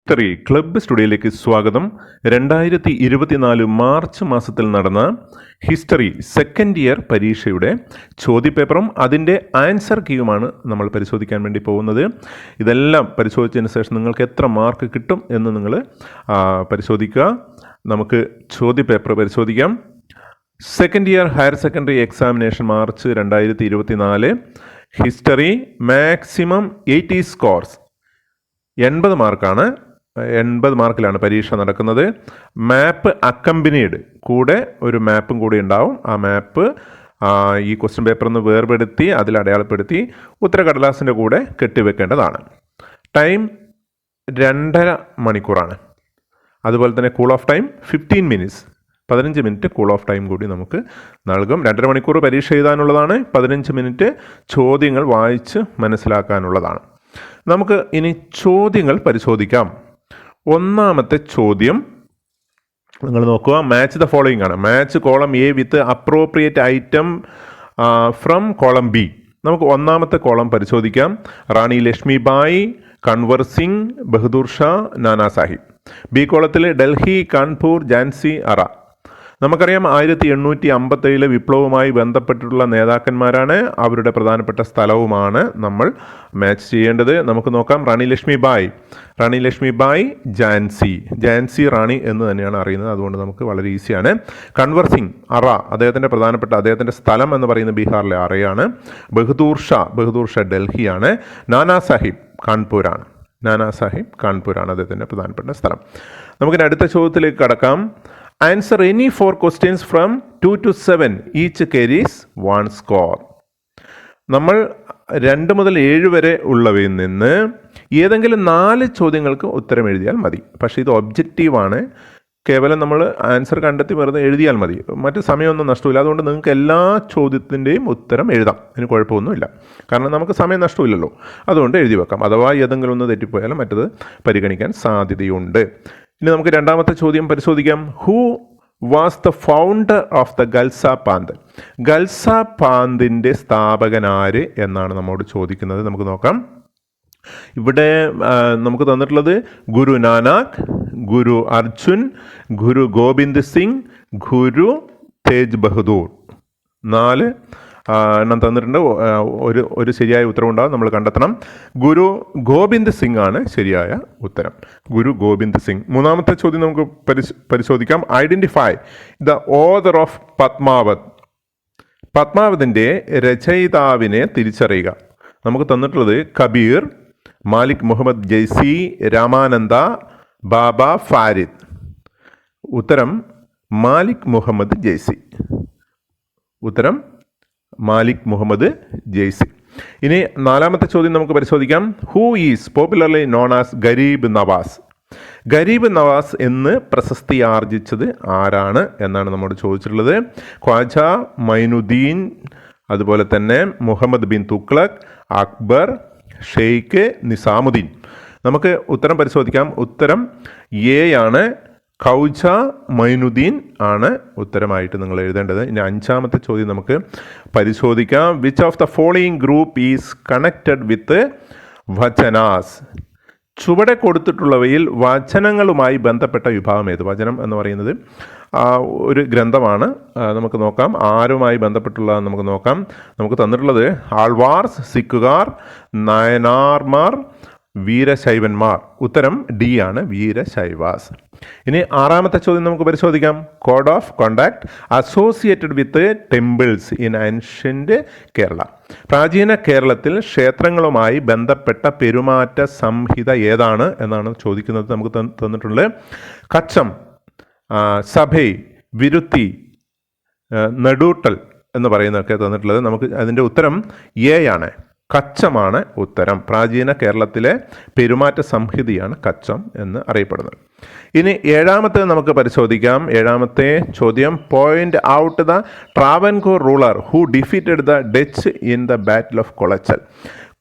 History club സ്റ്റുഡിയോയിലേക്ക് സ്വാഗതം. 2024 March മാസത്തിൽ നടന്ന ഹിസ്റ്ററി സെക്കൻഡ് ഇയർ പരീക്ഷയുടെ ചോദ്യപേപ്പറും അതിൻ്റെ ആൻസർ കീയുമാണ് നമ്മൾ പരിശോധിക്കാൻ വേണ്ടി പോകുന്നത്. ഇതെല്ലാം പരിശോധിച്ചതിന് ശേഷം നിങ്ങൾക്ക് എത്ര മാർക്ക് കിട്ടും എന്ന് നിങ്ങൾ പരിശോധിക്കുക. നമുക്ക് ചോദ്യപേപ്പർ പരിശോധിക്കാം. Second year higher secondary examination March 2024 history maximum 80 scores 80 മാർക്കാണ്. 80 മാർക്കിലാണ് പരീക്ഷ നടക്കുന്നത്. മാപ്പ് അക്കമ്പനീഡ്, കൂടെ ഒരു മാപ്പും കൂടി ഉണ്ടാവും. ആ മാപ്പ് ഈ ക്വസ്റ്റ്യൻ പേപ്പറിൽ നിന്ന് വേർപെടുത്തി അതിൽ അടയാളപ്പെടുത്തി ഉത്തരക്കടലാസിൻ്റെ കൂടെ കെട്ടിവെക്കേണ്ടതാണ്. ടൈം 2.5 മണിക്കൂറാണ്. അതുപോലെ തന്നെ cool off time 15 minutes, 15 minute cool off time കൂടി നമുക്ക് നൽകും. 2.5 മണിക്കൂർ പരീക്ഷ എഴുതാനുള്ളതാണ്. 15 മിനിറ്റ് ചോദ്യങ്ങൾ വായിച്ച് മനസ്സിലാക്കാനുള്ളതാണ്. നമുക്ക് ഇനി ചോദ്യങ്ങൾ പരിശോധിക്കാം. ഒന്നാമത്തെ ചോദ്യം നിങ്ങൾ നോക്കുക. മാച്ച് ദ ഫോളോയിങ് ആണ്. Match column A with appropriate item from column B. നമുക്ക് ഒന്നാമത്തെ കോളം പരിശോധിക്കാം. റാണി ലക്ഷ്മിബായി, കൺവർ സിംഗ്, ബഹദൂർ ഷാ, നാനാ സാഹിബ്. ബി കോളത്തിൽ ഡൽഹി, കാൺപൂർ, ഝാൻസി, അറ. നമുക്കറിയാം 1857 വിപ്ലവവുമായി ബന്ധപ്പെട്ടിട്ടുള്ള നേതാക്കന്മാരാണ്. അവരുടെ പ്രധാനപ്പെട്ട സ്ഥലവുമാണ് നമ്മൾ മാച്ച് ചെയ്യേണ്ടത്. നമുക്ക് നോക്കാം. റാണി ലക്ഷ്മിബായി ഝാൻസി റാണി എന്ന് തന്നെയാണ് അറിയുന്നത്. അതുകൊണ്ട് നമുക്ക് വളരെ ഈസിയാണ്. കൺവർ സിംഗ് അറ, അദ്ദേഹത്തിൻ്റെ സ്ഥലം എന്ന് പറയുന്നത് ബീഹാറിലെ അറയാണ്. ബഹദൂർ ഷാ ഡൽഹിയാണ്. നാനാ സാഹിബ് കാൺപൂരാണ് അദ്ദേഹത്തിൻ്റെ പ്രധാനപ്പെട്ട സ്ഥലം. നമുക്കിനി അടുത്ത ചോദ്യത്തിലേക്ക് കടക്കാം. Answer any 4 questions from 2 to 7 each carries 1 score. നമ്മൾ 2 മുതൽ 7 വരെ ഉള്ളവയിൽ നിന്ന് ഏതെങ്കിലും 4 ചോദ്യങ്ങൾക്ക് ഉത്തരം എഴുതിയാൽ മതി. പക്ഷേ ഇത് ഒബ്ജക്റ്റീവാണ്. കേവലം നമ്മൾ ആൻസർ കണ്ടെത്തി വെറുതെ എഴുതിയാൽ മതി. മറ്റ് സമയമൊന്നും നഷ്ടമില്ല. അതുകൊണ്ട് നിങ്ങൾക്ക് എല്ലാ ചോദ്യത്തിൻ്റെയും ഉത്തരം എഴുതാം. അതിന് കുഴപ്പമൊന്നുമില്ല. കാരണം നമുക്ക് സമയം നഷ്ടമില്ലല്ലോ. അതുകൊണ്ട് എഴുതി വെക്കാം. അഥവാ ഏതെങ്കിലും ഒന്ന് തെറ്റിപ്പോയാലും മറ്റത് പരിഗണിക്കാൻ സാധ്യതയുണ്ട്. ഇനി നമുക്ക് രണ്ടാമത്തെ ചോദ്യം പരിശോധിക്കാം. Who was the founder of the Khalsa Panth? Khalsa പാന്തിൻ്റെ സ്ഥാപകനാര് എന്നാണ് നമ്മോട് ചോദിക്കുന്നത്. നമുക്ക് നോക്കാം. ഇവിടെ നമുക്ക് തന്നിട്ടുള്ളത് ഗുരു നാനാക്ക്, ഗുരു അർജുൻ, ഗുരു ഗോവിന്ദ് സിംഗ്, ഗുരു തേജ് ബഹദൂർ. 4 എണ്ണം തന്നിട്ടുണ്ട്. ഒരു ശരിയായ ഉത്തരം ഉണ്ടാവും. നമ്മൾ കണ്ടെത്തണം. ഗുരു ഗോവിന്ദ് സിംഗ് ആണ് ശരിയായ ഉത്തരം. ഗുരു ഗോവിന്ദ് സിംഗ്. മൂന്നാമത്തെ ചോദ്യം നമുക്ക് പരിശോധിക്കാം. Identify the author of Padmavat. പത്മാവതിൻ്റെ രചയിതാവിനെ തിരിച്ചറിയുക. നമുക്ക് തന്നിട്ടുള്ളത് കബീർ, മാലിക് മുഹമ്മദ് ജയ്സി, രാമാനന്ദ, ബാബ ഫാരിദ്. ഉത്തരം മാലിക് മുഹമ്മദ് ജയ്സി. ഇനി നാലാമത്തെ ചോദ്യം നമുക്ക് പരിശോധിക്കാം. Who is popularly known as Gharib Nawaz എന്ന് പ്രശസ്തി ആർജിച്ചത് ആരാണ് എന്നാണ് നമ്മോട് ചോദിച്ചിട്ടുള്ളത്. ഖ്വാജ മൈനുദ്ദീൻ, അതുപോലെ തന്നെ മുഹമ്മദ് ബിൻ തുഗ്ലക്, അക്ബർ, ഷെയ്ഖ് നിസാമുദ്ദീൻ. നമുക്ക് ഉത്തരം പരിശോധിക്കാം. ഉത്തരം എ ആണ്. ഖൗജ മൈനുദ്ദീൻ ആണ് ഉത്തരമായിട്ട് നിങ്ങൾ എഴുതേണ്ടത്. ഇനി അഞ്ചാമത്തെ ചോദ്യം നമുക്ക് പരിശോധിക്കാം. Which of the following group is connected with Vachanas? ചുവടെ കൊടുത്തിട്ടുള്ളവയിൽ വചനങ്ങളുമായി ബന്ധപ്പെട്ട വിഭാഗം ഏത്? വചനം എന്ന് പറയുന്നത് ഒരു ഗ്രന്ഥമാണ്. നമുക്ക് നോക്കാം. ആരുമായി ബന്ധപ്പെട്ടുള്ള നമുക്ക് നോക്കാം. നമുക്ക് തന്നിട്ടുള്ളത് ആൾവാർസ്, സിക്കുകാർ, നായനാർമാർ, വീരശൈവന്മാർ. ഉത്തരം ഡി ആണ്, വീരശൈവാസ്. ഇനി ആറാമത്തെ ചോദ്യം നമുക്ക് പരിശോധിക്കാം. Code of contact associated with temples in ancient Kerala. പ്രാചീന കേരളത്തിൽ ക്ഷേത്രങ്ങളുമായി ബന്ധപ്പെട്ട പെരുമാറ്റ സംഹിത ഏതാണ് എന്നാണ് ചോദിക്കുന്നത്. നമുക്ക് തന്നിട്ടുള്ളത് കച്ചം, സഭൈ, വിരുത്തി, നെടൂട്ടൽ എന്ന് പറയുന്നതൊക്കെ തന്നിട്ടുള്ളത്. നമുക്ക് അതിൻ്റെ ഉത്തരം എ ആണ്. കച്ചമാണ് ഉത്തരം. പ്രാചീന കേരളത്തിലെ പെരുമാറ്റ സംഹിതയാണ് കച്ചം എന്ന് അറിയപ്പെടുന്നത്. ഇനി ഏഴാമത്തെ നമുക്ക് പരിശോധിക്കാം. ഏഴാമത്തെ ചോദ്യം. Point out the Travancore ruler who defeated the Dutch in the battle of Colachel.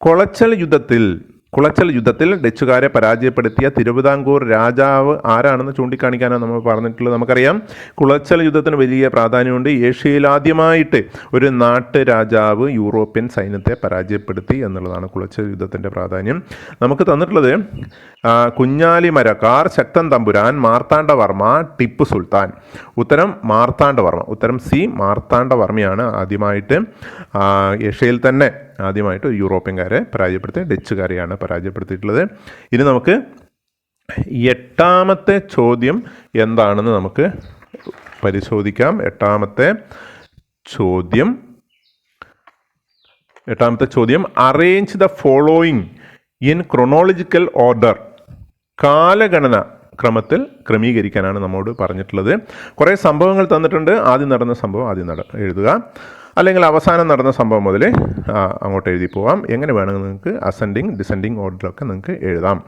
Colachel യുദ്ധത്തിൽ കുളച്ചൽ യുദ്ധത്തിൽ ഡച്ചുകാരെ പരാജയപ്പെടുത്തിയ തിരുവിതാംകൂർ രാജാവ് ആരാണെന്ന് ചൂണ്ടിക്കാണിക്കാനാണ് നമ്മൾ പറഞ്ഞിട്ടുള്ളത്. നമുക്കറിയാം കുളച്ചൽ യുദ്ധത്തിന് വലിയ പ്രാധാന്യമുണ്ട്. ഏഷ്യയിൽ ആദ്യമായിട്ട് ഒരു നാട്ട് രാജാവ് യൂറോപ്യൻ സൈന്യത്തെ പരാജയപ്പെടുത്തി എന്നുള്ളതാണ് കുളച്ചൽ യുദ്ധത്തിൻ്റെ പ്രാധാന്യം. നമുക്ക് തന്നിട്ടുള്ളത് കുഞ്ഞാലിമരക്കാർ, ശക്തൻ തമ്പുരാൻ, മാർത്താണ്ഡവർമ്മ, ടിപ്പു സുൽത്താൻ. ഉത്തരം മാർത്താണ്ഡവർമ്മ. ഉത്തരം സി, മാർത്താണ്ഡവർമ്മയാണ് ആദ്യമായിട്ട് ഏഷ്യയിൽ തന്നെ ആദ്യമായിട്ട് യൂറോപ്യൻകാരെ പരാജയപ്പെടുത്തി, ഡച്ചുകാരെയാണ് പരാജയപ്പെടുത്തിയിട്ടുള്ളത്. ഇനി നമുക്ക് 8ാമത്തെ ചോദ്യം എന്താണെന്ന് നമുക്ക് പരിശോധിക്കാം. 8ാമത്തെ ചോദ്യം arrange the following in chronological order. കാലഗണന ക്രമത്തിൽ ക്രമീകരിക്കാനാണ് നമ്മോട് പറഞ്ഞിട്ടുള്ളത്. കുറേ സംഭവങ്ങൾ തന്നിട്ടുണ്ട്. ആദ്യം നടന്ന സംഭവം ആദ്യം എഴുതുക, അല്ലെങ്കിൽ അവസാനം നടന്ന സംഭവം മുതൽ അങ്ങോട്ട് എഴുതി പോവാം. എങ്ങനെ വേണമെങ്കിൽ നിങ്ങൾക്ക് അസെൻഡിങ് ഡിസെൻഡിങ് ഓർഡറിലൊക്കെ നിങ്ങൾക്ക് എഴുതാം.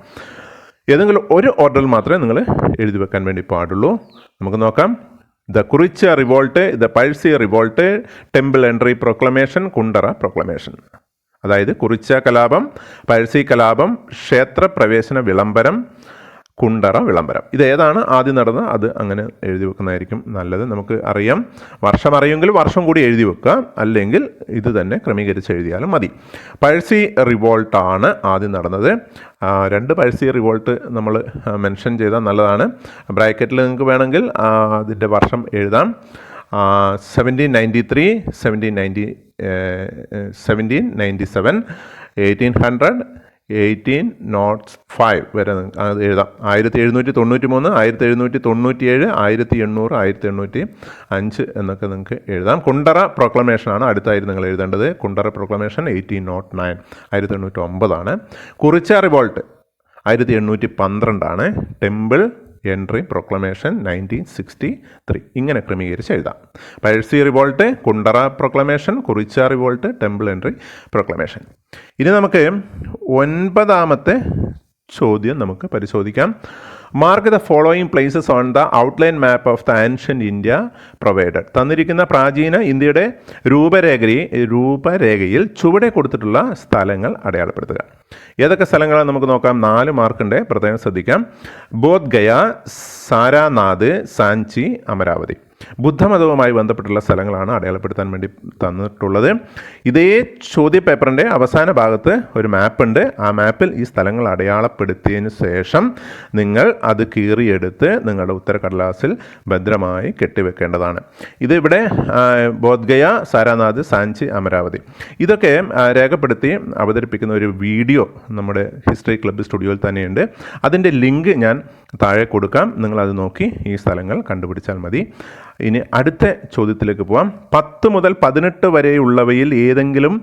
ഏതെങ്കിലും ഒരു ഓർഡറിൽ മാത്രമേ നിങ്ങൾ എഴുതി വെക്കാൻ വേണ്ടി പാടുള്ളൂ. നമുക്ക് നോക്കാം. The Kurichya revolt, the Pazhassi revolt, temple entry proclamation, Kundara proclamation. അതായത് കുറിച്യ കലാപം, പഴ്സി കലാപം, ക്ഷേത്രപ്രവേശന വിളംബരം, കുണ്ടറ വിളംബരം. ഇത് ഏതാണ് ആദ്യം നടന്നത് അത് അങ്ങനെ എഴുതി വെക്കുന്നതായിരിക്കും നല്ലത്. നമുക്ക് അറിയാം, വർഷം അറിയുമെങ്കിൽ വർഷം കൂടി എഴുതി വെക്കുക, അല്ലെങ്കിൽ ഇത് തന്നെ ക്രമീകരിച്ച് എഴുതിയാലും മതി. പഴ്സി റിവോൾട്ടാണ് ആദ്യം നടന്നത്. 2 പഴ്സി റിവോൾട്ട് നമ്മൾ മെൻഷൻ ചെയ്താൽ നല്ലതാണ്. ബ്രാക്കറ്റിൽ നിങ്ങൾക്ക് വേണമെങ്കിൽ അതിൻ്റെ വർഷം എഴുതാം. 1793, 1797, 1800, 1805 വരെ അത് എഴുതാം. 1793, 1797, 1800, 1805 എന്നൊക്കെ നിങ്ങൾക്ക് എഴുതാം. കുണ്ടറ പ്രൊക്ലമേഷനാണ് അടുത്തായിട്ട് നിങ്ങൾ എഴുതേണ്ടത്. Kundara proclamation 1809, 1809. Kurichya revolt 1812. Temple entry proclamation 1963. ഇങ്ങനെ ക്രമീകരിച്ച് എഴുതാം. Pazhassi revolt, Kundara proclamation, Kurichya revolt, temple entry proclamation. ഇനി നമുക്ക് 9ാമത്തെ ചോദ്യം നമുക്ക് പരിശോധിക്കാം. Mark the following places on the outline map of the ancient India provided. തന്നിരിക്കുന്ന പ്രാചീന ഇന്ത്യയുടെ രൂപരേഖയിൽ ചുവടെ കൊടുത്തിട്ടുള്ള സ്ഥലങ്ങൾ അടയാളപ്പെടുത്തുക. ഏതൊക്കെ സ്ഥലങ്ങളാണ് നമുക്ക് നോക്കാം. 4 മാർക്കുണ്ട്, പ്രത്യേകം ശ്രദ്ധിക്കാം. ബോധ് ഗയ, സാരാനാഥ്, സാഞ്ചി, അമരാവതി. ബുദ്ധമതവുമായി ബന്ധപ്പെട്ടുള്ള സ്ഥലങ്ങളാണ് അടയാളപ്പെടുത്താൻ വേണ്ടി തന്നിട്ടുള്ളത്. ഇതേ ചോദ്യപേപ്പറിൻ്റെ അവസാന ഭാഗത്ത് ഒരു മാപ്പുണ്ട്. ആ മാപ്പിൽ ഈ സ്ഥലങ്ങൾ അടയാളപ്പെടുത്തിയതിന് ശേഷം നിങ്ങൾ അത് കീറിയെടുത്ത് നിങ്ങളുടെ ഉത്തരക്കടലാസിൽ ഭദ്രമായി കെട്ടിവെക്കേണ്ടതാണ്. ഇതിവിടെ ബോധ്-ഗയ, സാരാനാഥ്, സാഞ്ചി, അമരാവതി ഇതൊക്കെ രേഖപ്പെടുത്തി അവതരിപ്പിക്കുന്ന ഒരു വീഡിയോ നമ്മുടെ ഹിസ്റ്ററി ക്ലബ്ബ് സ്റ്റുഡിയോയിൽ തന്നെയുണ്ട്. അതിൻ്റെ ലിങ്ക് ഞാൻ താഴെ കൊടുക്കാം. നിങ്ങളത് നോക്കി ഈ സ്ഥലങ്ങൾ കണ്ടുപിടിച്ചാൽ മതി. ഇനി അടുത്ത ചോദ്യത്തിലേക്ക് പോവാം. 10 മുതൽ 18 വരെയുള്ളവയിൽ ഏതെങ്കിലും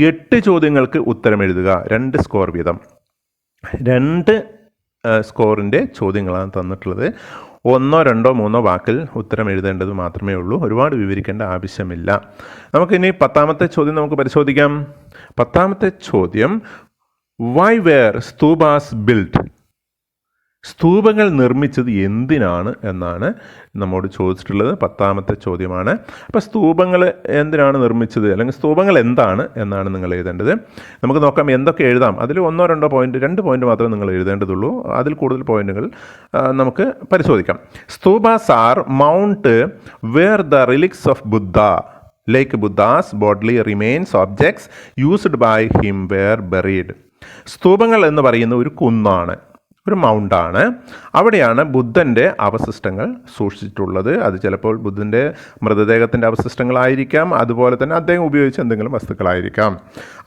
8 ചോദ്യങ്ങൾക്ക് ഉത്തരം എഴുതുക. 2 സ്കോർ വീതം. 2 സ്കോറിൻ്റെ ചോദ്യങ്ങളാണ് തന്നിട്ടുള്ളത്. 1, 2, 3 വാക്കിൽ ഉത്തരം എഴുതേണ്ടത് മാത്രമേ ഉള്ളൂ. ഒരുപാട് വിവരിക്കേണ്ട ആവശ്യമില്ല. നമുക്കിനി 10ാമത്തെ ചോദ്യം നമുക്ക് പരിശോധിക്കാം. 10ാമത്തെ ചോദ്യം, വൈ വെയർ സ്തൂപാസ് ബിൽഡ്? സ്തൂപങ്ങൾ നിർമ്മിച്ചത് എന്തിനാണ് എന്നാണ് നമ്മോട് ചോദിച്ചിട്ടുള്ളത്. 10ാമത്തെ ചോദ്യമാണ്. അപ്പോൾ സ്തൂപങ്ങൾ എന്തിനാണ് നിർമ്മിച്ചത്, അല്ലെങ്കിൽ സ്തൂപങ്ങൾ എന്താണ് എന്നാണ് നിങ്ങൾ എഴുതേണ്ടത്. നമുക്ക് നോക്കാം എന്തൊക്കെ എഴുതാം. അതിൽ 1, 2 പോയിന്റ്, 2 പോയിന്റ് മാത്രമേ നിങ്ങൾ എഴുതേണ്ടതുള്ളൂ. അതിൽ കൂടുതൽ പോയിന്റുകൾ നമുക്ക് പരിശോധിക്കാം. Stupas are mound where the relics of Buddha like Buddha's bodily remains objects used by him were buried. സ്തൂപങ്ങൾ എന്ന് പറയുന്ന ഒരു കുന്നാണ്, ഒരു മൗണ്ടാണ്. അവിടെയാണ് ബുദ്ധൻ്റെ അവശിഷ്ടങ്ങൾ സൂക്ഷിച്ചിട്ടുള്ളത്. അത് ചിലപ്പോൾ ബുദ്ധൻ്റെ മൃതദേഹത്തിൻ്റെ അവശിഷ്ടങ്ങളായിരിക്കാം, അതുപോലെ തന്നെ അദ്ദേഹം ഉപയോഗിച്ച എന്തെങ്കിലും വസ്തുക്കളായിരിക്കാം.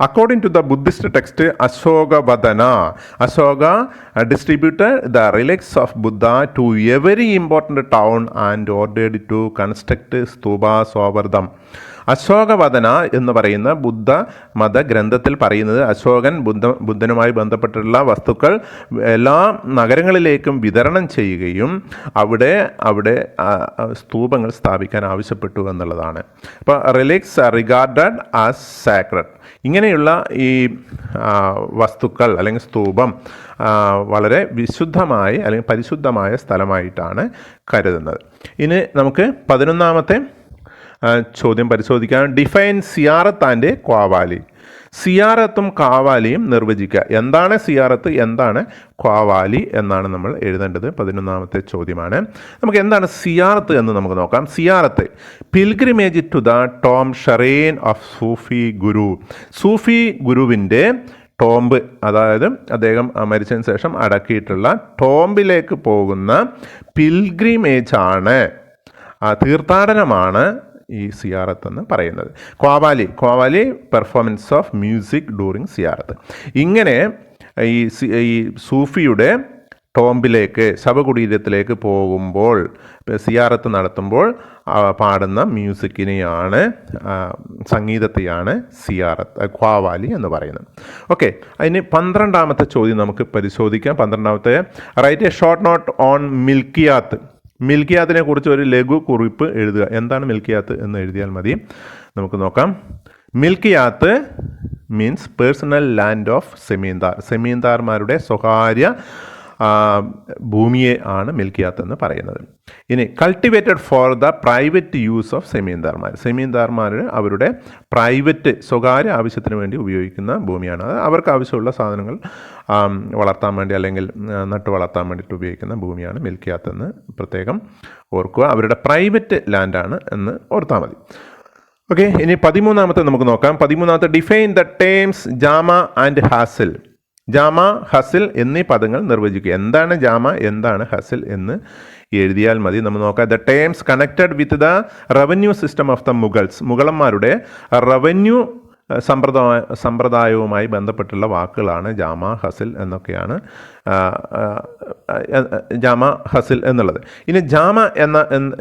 According to the Buddhist text Ashokavadana, Ashoka distributed the relics of Buddha to every important town and ordered to construct stupas over them. Ashokavadana എന്ന് പറയുന്ന ബുദ്ധ മതഗ്രന്ഥത്തിൽ പറയുന്നത് അശോകൻ ബുദ്ധനുമായി ബന്ധപ്പെട്ടുള്ള വസ്തുക്കൾ എല്ലാ നഗരങ്ങളിലേക്കും വിതരണം ചെയ്യുകയും അവിടെ സ്തൂപങ്ങൾ സ്ഥാപിക്കാൻ ആവശ്യപ്പെട്ടു എന്നുള്ളതാണ്. അപ്പോൾ റിലിക്സ് റിഗാർഡഡ് ആസ് സാക്രഡ്. ഇങ്ങനെയുള്ള ഈ വസ്തുക്കൾ അല്ലെങ്കിൽ സ്തൂപം വളരെ വിശുദ്ധമായി അല്ലെങ്കിൽ പരിശുദ്ധമായ സ്ഥലമായിട്ടാണ് കരുതുന്നത്. ഇനി നമുക്ക് 11ാമത്തെ ചോദ്യം പരിശോധിക്കാം. ഡിഫൈൻ സിയാറത്ത് ആൻഡ് ക്വാവാലി. സിയാറത്തും ഖവാലിയും നിർവചിക്കുക. എന്താണ് സിയാറത്ത്, എന്താണ് ഖവാലി എന്നാണ് നമ്മൾ എഴുതേണ്ടത്. 11ാമത്തെ ചോദ്യമാണ്. നമുക്ക് എന്താണ് സിയാറത്ത് എന്ന് നമുക്ക് നോക്കാം. Ziyarat pilgrimage to the tomb shrine of Sufi guru. സൂഫി ഗുരുവിൻ്റെ ടോംബ്, അതായത് അദ്ദേഹം മരിച്ചതിന് ശേഷം അടക്കിയിട്ടുള്ള ടോംബിലേക്ക് പോകുന്ന പിൽഗ്രിമേജാണ്, തീർത്ഥാടനമാണ് ഈ സിയാറത്ത് എന്ന് പറയുന്നത്. Qawwali performance of music during സിയാറത്ത്. ഇങ്ങനെ ഈ സൂഫിയുടെ ടോംബിലേക്ക്, ശവകുടീരത്തിലേക്ക് പോകുമ്പോൾ, സിയാറത്ത് നടത്തുമ്പോൾ പാടുന്ന മ്യൂസിക്കിനെയാണ്, സംഗീതത്തെയാണ് ഖവാലി എന്ന് പറയുന്നത്. ഓക്കെ, അതിന് 12ാമത്തെ ചോദ്യം നമുക്ക് പരിശോധിക്കാം. 12ാമത്തെ, write a short note on milkiyat. മിൽക്കിയാത്തിനെ കുറിച്ച് ഒരു ലഘു കുറിപ്പ് എഴുതുക. എന്താണ് മിൽക്കിയാത്ത് എന്ന് എഴുതിയാൽ മതി. നമുക്ക് നോക്കാം. Milkiyat means personal land of zamindar. സെമീന്ദാർമാരുടെ സ്വകാര്യ ഭൂമിയെ ആണ് മിൽക്കിയാത്ത് എന്ന് പറയുന്നത്. ഇനി cultivated for the private use of സെമീന്ദാർമാർ. സെമീന്ദാർമാർ അവരുടെ പ്രൈവറ്റ്, സ്വകാര്യ ആവശ്യത്തിന് വേണ്ടി ഉപയോഗിക്കുന്ന ഭൂമിയാണ്. അത് അവർക്ക് ആവശ്യമുള്ള സാധനങ്ങൾ വളർത്താൻ വേണ്ടി അല്ലെങ്കിൽ നട്ട് വളർത്താൻ വേണ്ടിയിട്ട് ഉപയോഗിക്കുന്ന ഭൂമിയാണ് മിൽക്കിയാത്ത് എന്ന് പ്രത്യേകം ഓർക്കുക. അവരുടെ പ്രൈവറ്റ് ലാൻഡാണ് എന്ന് ഓർത്താൽ മതി. ഓക്കെ, ഇനി 13ാമത്തെ നമുക്ക് നോക്കാം. 13ാമത്തെ, define the terms ജാമ and hassle. ജാമ, ഹസിൽ എന്നീ പദങ്ങൾ നിർവചിക്കുക. എന്താണ് ജാമ, എന്താണ് ഹസിൽ എന്ന് എഴുതിയാൽ മതി. നമ്മൾ നോക്കാം. The terms connected with the revenue system of the Mughals. മുഗളന്മാരുടെ റവന്യൂ സമ്പ്രദായവുമായി ബന്ധപ്പെട്ടുള്ള വാക്കുകളാണ് ജാമ, ഹസിൽ എന്നൊക്കെയാണ് ജാമ, ഹസിൽ എന്നുള്ളത്. ഇനി ജാമ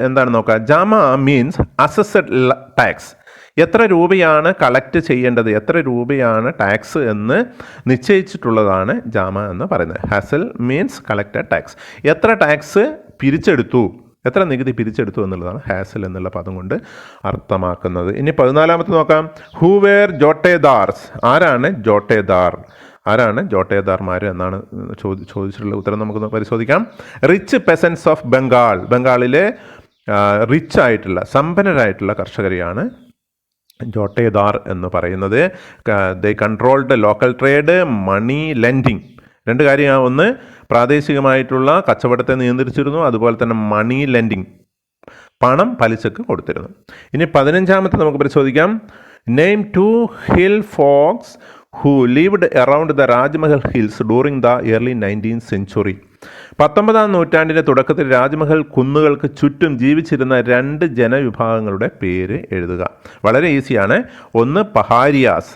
എന്താണ് നോക്കുക. ജാമ മീൻസ് അസസ്ഡ് ടാക്സ്. എത്ര രൂപയാണ് കളക്ട് ചെയ്യേണ്ടത്, എത്ര രൂപയാണ് ടാക്സ് എന്ന് നിശ്ചയിച്ചിട്ടുള്ളതാണ് ജാമ എന്ന് പറയുന്നത്. ഹസൽ മീൻസ് കളക്റ്റഡ് ടാക്സ്. എത്ര ടാക്സ് പിരിച്ചെടുത്തു, എത്ര നികുതി പിരിച്ചെടുത്തു എന്നുള്ളതാണ് ഹാസൽ എന്നുള്ള പദം കൊണ്ട് അർത്ഥമാക്കുന്നത്. ഇനി 14ാമത്തെ നോക്കാം. Who were jotedars. ആരാണ് ജോട്ടേദാർ, ആരാണ് ജോട്ടേദാർമാർ എന്നാണ് ചോദിച്ചിട്ടുള്ള ഉത്തരം നമുക്ക് പരിശോധിക്കാം. Rich peasants of Bengal. ബംഗാളിലെ റിച്ച് ആയിട്ടുള്ള, സമ്പന്നരായിട്ടുള്ള കർഷകരെയാണ് ജോട്ടേദാർ എന്ന് പറയുന്നത്. They controlled local trade, money lending. രണ്ട് കാര്യമാണ്. ഒന്ന്, പ്രാദേശികമായിട്ടുള്ള കച്ചവടത്തെ നിയന്ത്രിച്ചിരുന്നു. അതുപോലെ തന്നെ മണി ലെൻഡിങ്, പണം പലിശക്ക് കൊടുത്തിരുന്നു. ഇനി 15ാമത്തെ നമുക്ക് പരിശോധിക്കാം. Name 2 hill folks who lived around the Rajmahal hills during the early 19th century. 19ാം നൂറ്റാണ്ടിൻ്റെ തുടക്കത്തിൽ രാജ്മഹൽ കുന്നുകൾക്ക് ചുറ്റും ജീവിച്ചിരുന്ന 2 ജനവിഭാഗങ്ങളുടെ പേര് എഴുതുക. വളരെ ഈസിയാണ്. ഒന്ന് പഹാരിയാസ്,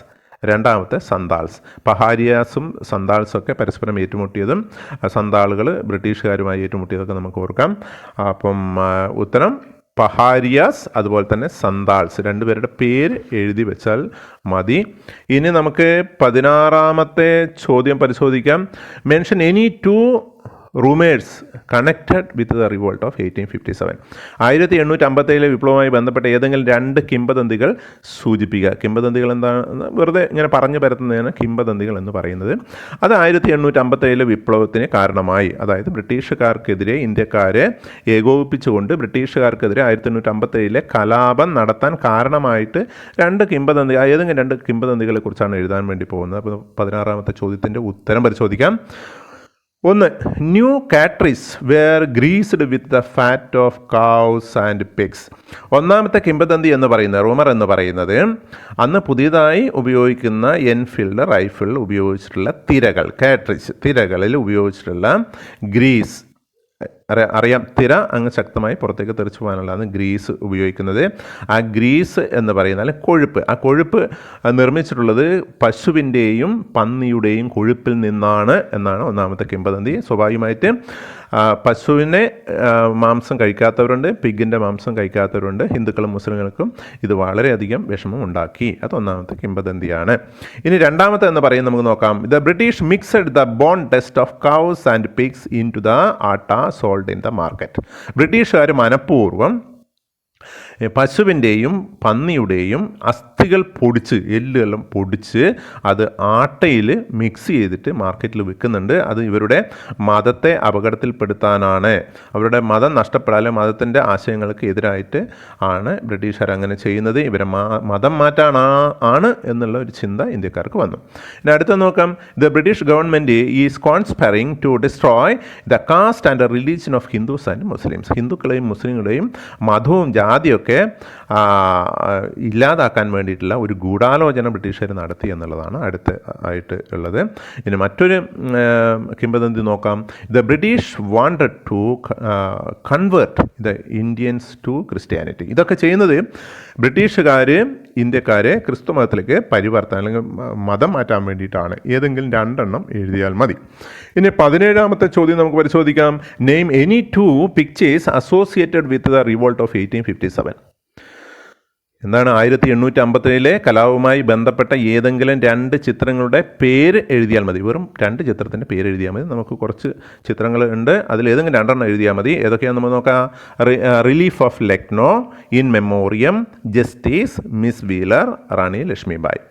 രണ്ടാമത്തെ സന്താൾസ്. പഹാരിയാസും സന്താൾസൊക്കെ പരസ്പരം ഏറ്റുമുട്ടിയതും സന്താളുകൾ ബ്രിട്ടീഷുകാരുമായി ഏറ്റുമുട്ടിയതൊക്കെ നമുക്ക് ഓർക്കാം. അപ്പം ഉത്തരം പഹാരിയാസ്, അതുപോലെ തന്നെ സന്താൾസ്, രണ്ടുപേരുടെ പേര് എഴുതി വെച്ചാൽ മതി. ഇനി നമുക്ക് 16ാമത്തെ ചോദ്യം പരിശോധിക്കാം. Mention any 2 rumours connected with the revolt of 1857. 1857 വിപ്ലവവുമായി ബന്ധപ്പെട്ട ഏതെങ്കിലും 2 കിംവദന്തികൾ സൂചിപ്പിക്കുക. കിംവദന്തികൾ എന്താണ്, വെറുതെ ഇങ്ങനെ പറഞ്ഞു പരത്തുന്നതാണ് കിംവദന്തികൾ എന്ന് പറയുന്നത്. അത് 1857 വിപ്ലവത്തിന് കാരണമായി, അതായത് ബ്രിട്ടീഷുകാർക്കെതിരെ ഇന്ത്യക്കാരെ ഏകോപിപ്പിച്ചുകൊണ്ട് ബ്രിട്ടീഷുകാർക്കെതിരെ 1857 കലാപം നടത്താൻ കാരണമായിട്ട് 2 കിംവദന്തി, ഏതെങ്കിലും 2 കിംവദന്തികളെ കുറിച്ചാണ് എഴുതാൻ വേണ്ടി പോകുന്നത്. അപ്പോൾ 16ാമത്തെ ചോദ്യത്തിൻ്റെ ഉത്തരം പരിശോധിക്കാം. 1. New cartridges were greased with the fat of cows and pigs. ഒന്നാമത്തെ കിംവദന്തി എന്ന് പറയുന്നത്, റൂമർ എന്ന് പറയുന്നത്, അന്ന് പുതിയതായി ഉപയോഗിക്കുന്ന എൻഫീൽഡ് റൈഫിൾ ഉപയോഗിച്ചിട്ടുള്ള തിരകൾ, കാട്രീസ്, തിരകളിൽ ഉപയോഗിച്ചിട്ടുള്ള ഗ്രീസ്. അറിയാം, തിര അങ്ങ് ശക്തമായി പുറത്തേക്ക് തെറിച്ചു പോകാനുള്ളതാണ് ഗ്രീസ് ഉപയോഗിക്കുന്നത്. ആ ഗ്രീസ് എന്ന് പറയുന്നത് കൊഴുപ്പ്. ആ കൊഴുപ്പ് നിർമ്മിച്ചിട്ടുള്ളത് പശുവിൻ്റെയും പന്നിയുടെയും കൊഴുപ്പിൽ നിന്നാണ് എന്നാണ് ഒന്നാമത്തെ കിംവദന്തി. സ്വാഭാവികമായിട്ട് പശുവിനെ മാംസം കഴിക്കാത്തവരുണ്ട്, പിഗിൻ്റെ മാംസം കഴിക്കാത്തവരുണ്ട്. ഹിന്ദുക്കളും മുസ്ലിങ്ങൾക്കും ഇത് വളരെയധികം വിഷമം ഉണ്ടാക്കി. അത് ഒന്നാമത്തെ കിംവദന്തിയാണ്. ഇനി രണ്ടാമത്തെ എന്ന് പറയുന്നത് നമുക്ക് നോക്കാം. The British mixed the bone dust of cows and pigs into the atta sold in the market. ബ്രിട്ടീഷുകാർ മനഃപൂർവ്വം പശുവിൻ്റെയും പന്നിയുടെയും അസ്ഥികൾ പൊടിച്ച്, എല്ലുകളും പൊടിച്ച് അത് ആട്ടയിൽ മിക്സ് ചെയ്തിട്ട് മാർക്കറ്റിൽ വിൽക്കുന്നുണ്ട്. അത് ഇവരുടെ മതത്തെ അപകടത്തിൽപ്പെടുത്താനാണ്, അവരുടെ മതം നഷ്ടപ്പെടാതെ മതത്തിൻ്റെ ആശയങ്ങൾക്ക് എതിരായിട്ട് ആണ് ബ്രിട്ടീഷുകാർ അങ്ങനെ ചെയ്യുന്നത്. ഇവരെ മതം മാറ്റാനാണ് എന്നുള്ള ഒരു ചിന്ത ഇന്ത്യക്കാർക്ക് വന്നു. ഇനി അടുത്ത നോക്കാം. The British government is conspiring to destroy the caste and religion of Hindus and Muslims. ഹിന്ദുക്കളെയും മുസ്ലിങ്ങളെയും മതവും ജാതിയൊക്കെ ഇല്ലാതാക്കാൻ വേണ്ടിയിട്ടുള്ള ഒരു ഗൂഢാലോചന ബ്രിട്ടീഷുകാർ നടത്തി എന്നുള്ളതാണ് ആയിട്ട് ഉള്ളത്. ഇനി മറ്റൊരു കിംവദന്തി നോക്കാം. The British wanted to convert the Indians to Christianity. ഇതൊക്കെ ചെയ്യുന്നത് ബ്രിട്ടീഷുകാർ ഇന്ത്യക്കാരെ ക്രിസ്തു മതത്തിലേക്ക് പരിവർത്തനം അല്ലെങ്കിൽ മതം മാറ്റാൻ വേണ്ടിയിട്ടാണ്. ഏതെങ്കിലും രണ്ടെണ്ണം എഴുതിയാൽ മതി. ഇനി 17ാമത്തെ ചോദ്യം നമുക്ക് പരിശോധിക്കാം. Name any 2 pictures associated with the revolt of 1857. എന്താണ്? 1857 കലാപവുമായി ബന്ധപ്പെട്ട ഏതെങ്കിലും 2 ചിത്രങ്ങളുടെ പേര് എഴുതിയാൽ മതി. വെറും 2 ചിത്രത്തിൻ്റെ പേര് എഴുതിയാൽ മതി. നമുക്ക് കുറച്ച് ചിത്രങ്ങൾ ഉണ്ട്, അതിൽ ഏതെങ്കിലും 2 എഴുതിയാൽ മതി. ഏതൊക്കെയാണെന്ന് നമ്മൾ നോക്കാം. Relief of Lucknow, in memoriam, justice, Miss Wheeler, Rani Lakshmibai.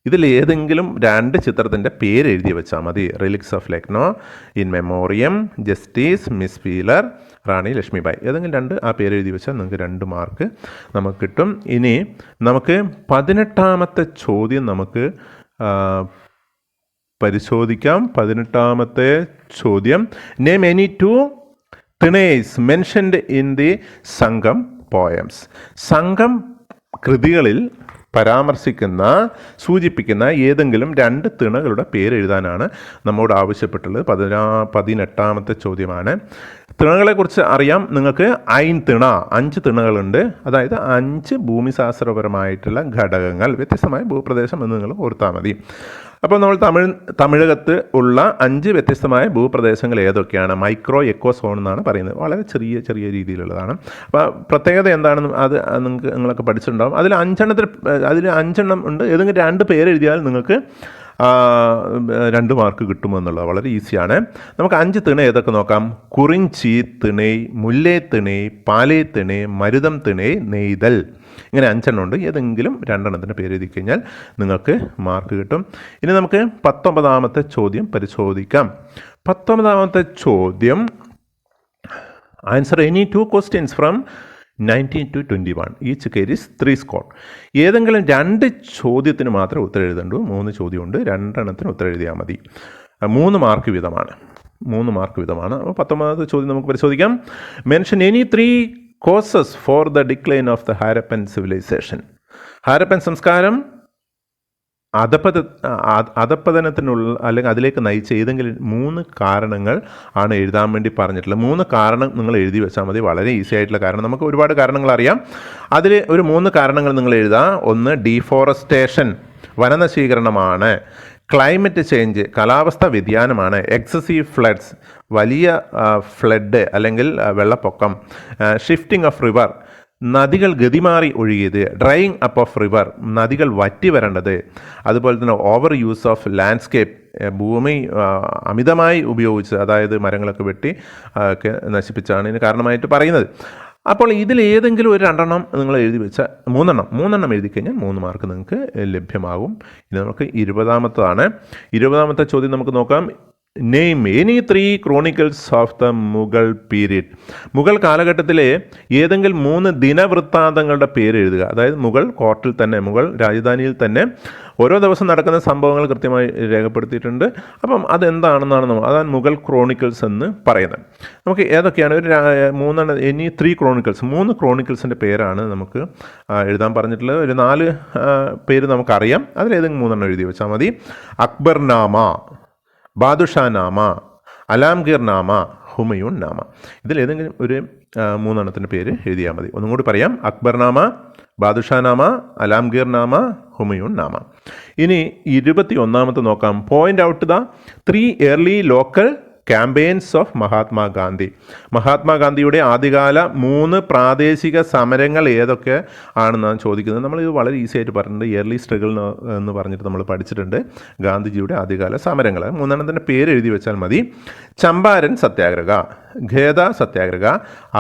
ഇതിൽ ഏതെങ്കിലും 2 ചിത്രത്തിൻ്റെ പേര് എഴുതി വെച്ചാൽ മതി. Relics of Lucknow, in memoriam, justice, Miss Wheeler, Rani Lakshmibai. ഏതെങ്കിലും 2 ആ പേര് എഴുതി വെച്ചാൽ നിങ്ങൾക്ക് 2 മാർക്ക് നമുക്ക് കിട്ടും. ഇനി നമുക്ക് 18ാമത്തെ ചോദ്യം നമുക്ക് പരിശോധിക്കാം. 18ാമത്തെ ചോദ്യം. Name any 2 tinais mentioned in the Sangam poems. Sangam കൃതികളിൽ സൂചിപ്പിക്കുന്ന ഏതെങ്കിലും 2 തിണകളുടെ പേര് എഴുതാനാണ് നമ്മോട് ആവശ്യപ്പെട്ടുള്ളത്. 18ാമത്തെ ചോദ്യമാണ്. തിണകളെക്കുറിച്ച് അറിയാം നിങ്ങൾക്ക്. തിണ 5 തിണകളുണ്ട്. അതായത് 5 ഭൂമിശാസ്ത്രപരമായിട്ടുള്ള ഘടകങ്ങൾ, വ്യത്യസ്തമായ ഭൂപ്രദേശം എന്ന് നിങ്ങൾ ഓർത്താൽ മതി. അപ്പോൾ നമ്മൾ തമിഴകത്ത് ഉള്ള 5 വ്യത്യസ്തമായ ഭൂപ്രദേശങ്ങൾ ഏതൊക്കെയാണ്? മൈക്രോ എക്കോ സോൺ എന്നാണ് പറയുന്നത്. വളരെ ചെറിയ രീതിയിലുള്ളതാണ്. അപ്പോൾ പ്രത്യേകത എന്താണെന്ന് അത് നിങ്ങളൊക്കെ പഠിച്ചിട്ടുണ്ടാകും. അതിൽ 5 ഉണ്ട്. ഏതെങ്കിലും 2 പേര് എഴുതിയാൽ നിങ്ങൾക്ക് 2 മാർക്ക് കിട്ടുമെന്നുള്ളത് വളരെ ഈസിയാണ്. നമുക്ക് 5 തിണ ഏതൊക്കെ നോക്കാം. കുറിഞ്ചി തിണൈ, മുല്ലേ തിണൈ, പാലേ തിണൈ, മരുതം തിണൈ, നെയ്തൽ. ഇങ്ങനെ 5 ഉണ്ട്. ഏതെങ്കിലും 2 പേര് എഴുതി കഴിഞ്ഞാൽ നിങ്ങൾക്ക് മാർക്ക് കിട്ടും. ഇനി നമുക്ക് 19ാമത്തെ ചോദ്യം പരിശോധിക്കാം. 19ാമത്തെ ചോദ്യം. Answer any 2 questions from 19 to 21. Each caries 3 score. ഏതെങ്കിലും 2 ചോദ്യത്തിന് മാത്രമേ ഉത്തരം എഴുതണ്ടൂ. 3 ചോദ്യമുണ്ട്, 2 ഉത്തരം എഴുതിയാൽ മതി. 3 മാർക്ക് വീതമാണ്. 3 മാർക്ക് വീതമാണ്. അപ്പോൾ 19ാമത്തെ ചോദ്യം നമുക്ക് പരിശോധിക്കാം. Mention any 3 causes for the decline of the Harappan civilisation. Harappan സംസ്കാരം അധപ്പതനത്തിനുള്ള അല്ലെങ്കിൽ അതിലേക്ക് നയിച്ച ഏതെങ്കിലും 3 കാരണങ്ങൾ ആണ് എഴുതാൻ വേണ്ടി പറഞ്ഞിട്ടുള്ളത്. 3 കാരണം നിങ്ങൾ എഴുതി വെച്ചാൽ മതി. വളരെ ഈസി ആയിട്ടുള്ള കാരണം. നമുക്ക് ഒരുപാട് കാരണങ്ങൾ അറിയാം. അതിൽ ഒരു 3 കാരണങ്ങൾ നിങ്ങൾ എഴുതാം. 1 ഡീഫോറസ്റ്റേഷൻ, വനനശീകരണമാണ്. ക്ലൈമറ്റ് ചേഞ്ച്, കാലാവസ്ഥ വ്യതിയാനമാണ്. എക്സസീവ് ഫ്ലഡ്സ്, വലിയ ഫ്ലഡ് അല്ലെങ്കിൽ വെള്ളപ്പൊക്കം. ഷിഫ്റ്റിംഗ് ഓഫ് റിവർ, നദികൾ ഗതിമാറി ഒഴുകിയത്. ഡ്രൈയിങ് അപ്പ് ഓഫ് റിവർ, നദികൾ വറ്റി വരേണ്ടത്. അതുപോലെ തന്നെ ഓവർ യൂസ് ഓഫ് ലാൻഡ്സ്കേപ്പ്, ഭൂമി അമിതമായി ഉപയോഗിച്ച്, അതായത് മരങ്ങളൊക്കെ വെട്ടി ഒക്കെ നശിപ്പിച്ചാണ് ഇതിന് കാരണമായിട്ട് പറയുന്നത്. അപ്പോൾ ഇതിൽ ഏതെങ്കിലും ഒരു 2 നിങ്ങൾ എഴുതി വെച്ചാൽ 3 എഴുതി കഴിഞ്ഞാൽ 3 മാർക്ക് നിങ്ങൾക്ക് ലഭ്യമാകും. ഇനി നമുക്ക് 20ാമത്തതാണ്. 20ാമത്തെ ചോദ്യം നമുക്ക് നോക്കാം. Name any 3 chronicles of the Mughal period. Mughal കാലഘട്ടത്തിലെ ഏതെങ്കിലും 3 ദിനവൃത്താന്തങ്ങളുടെ പേര് എഴുതുക. അതായത് മുഗൾ കോർട്ടിൽ തന്നെ, മുഗൾ രാജധാനിയിൽ തന്നെ ഓരോ ദിവസം നടക്കുന്ന സംഭവങ്ങൾ കൃത്യമായി രേഖപ്പെടുത്തിയിട്ടുണ്ട്. അപ്പം അതെന്താണെന്നാണ് അതാണ് മുഗൾ ക്രോണിക്കിൾസ് എന്ന് പറയുന്നത്. നമുക്ക് ഏതൊക്കെയാണ്? ഒരു 3 ക്രോണിക്കിൾസ്, 3 ക്രോണിക്കിൾസിൻ്റെ പേരാണ് നമുക്ക് എഴുതാൻ പറഞ്ഞിട്ടുള്ളത്. ഒരു 4 പേര് നമുക്കറിയാം. അതിലേതെങ്കിലും 3 എഴുതി വെച്ചാൽ മതി. അക്ബർനാമ, ബാദുഷാ നാമ, അലാംഗീർ നാമ, ഹുമയൂൺ നാമ. ഇതിലേതെങ്കിലും ഒരു 3 പേര് എഴുതിയാൽ മതി. ഒന്നും കൂടി പറയാം. അക്ബർനാമ, ബാദുഷാ നാമ, അലാംഗീർ നാമ, ഹുമയൂൺ നാമ. ഇനി 21ാമത്തെ നോക്കാം. Point out the 3 early local campaigns of Mahatma Gandhi. മഹാത്മാഗാന്ധിയുടെ ആദ്യകാല 3 പ്രാദേശിക സമരങ്ങൾ ഏതൊക്കെ ആണെന്നാണ് ചോദിക്കുന്നത്. നമ്മളിത് വളരെ ഈസി ആയിട്ട് പറഞ്ഞിട്ടുണ്ട്. ഇയർലി സ്ട്രഗിൾ എന്ന് പറഞ്ഞിട്ട് നമ്മൾ പഠിച്ചിട്ടുണ്ട്. ഗാന്ധിജിയുടെ ആദ്യകാല സമരങ്ങൾ 3 പേര് എഴുതി വെച്ചാൽ മതി. Champaran Satyagraha, Kheda Satyagraha,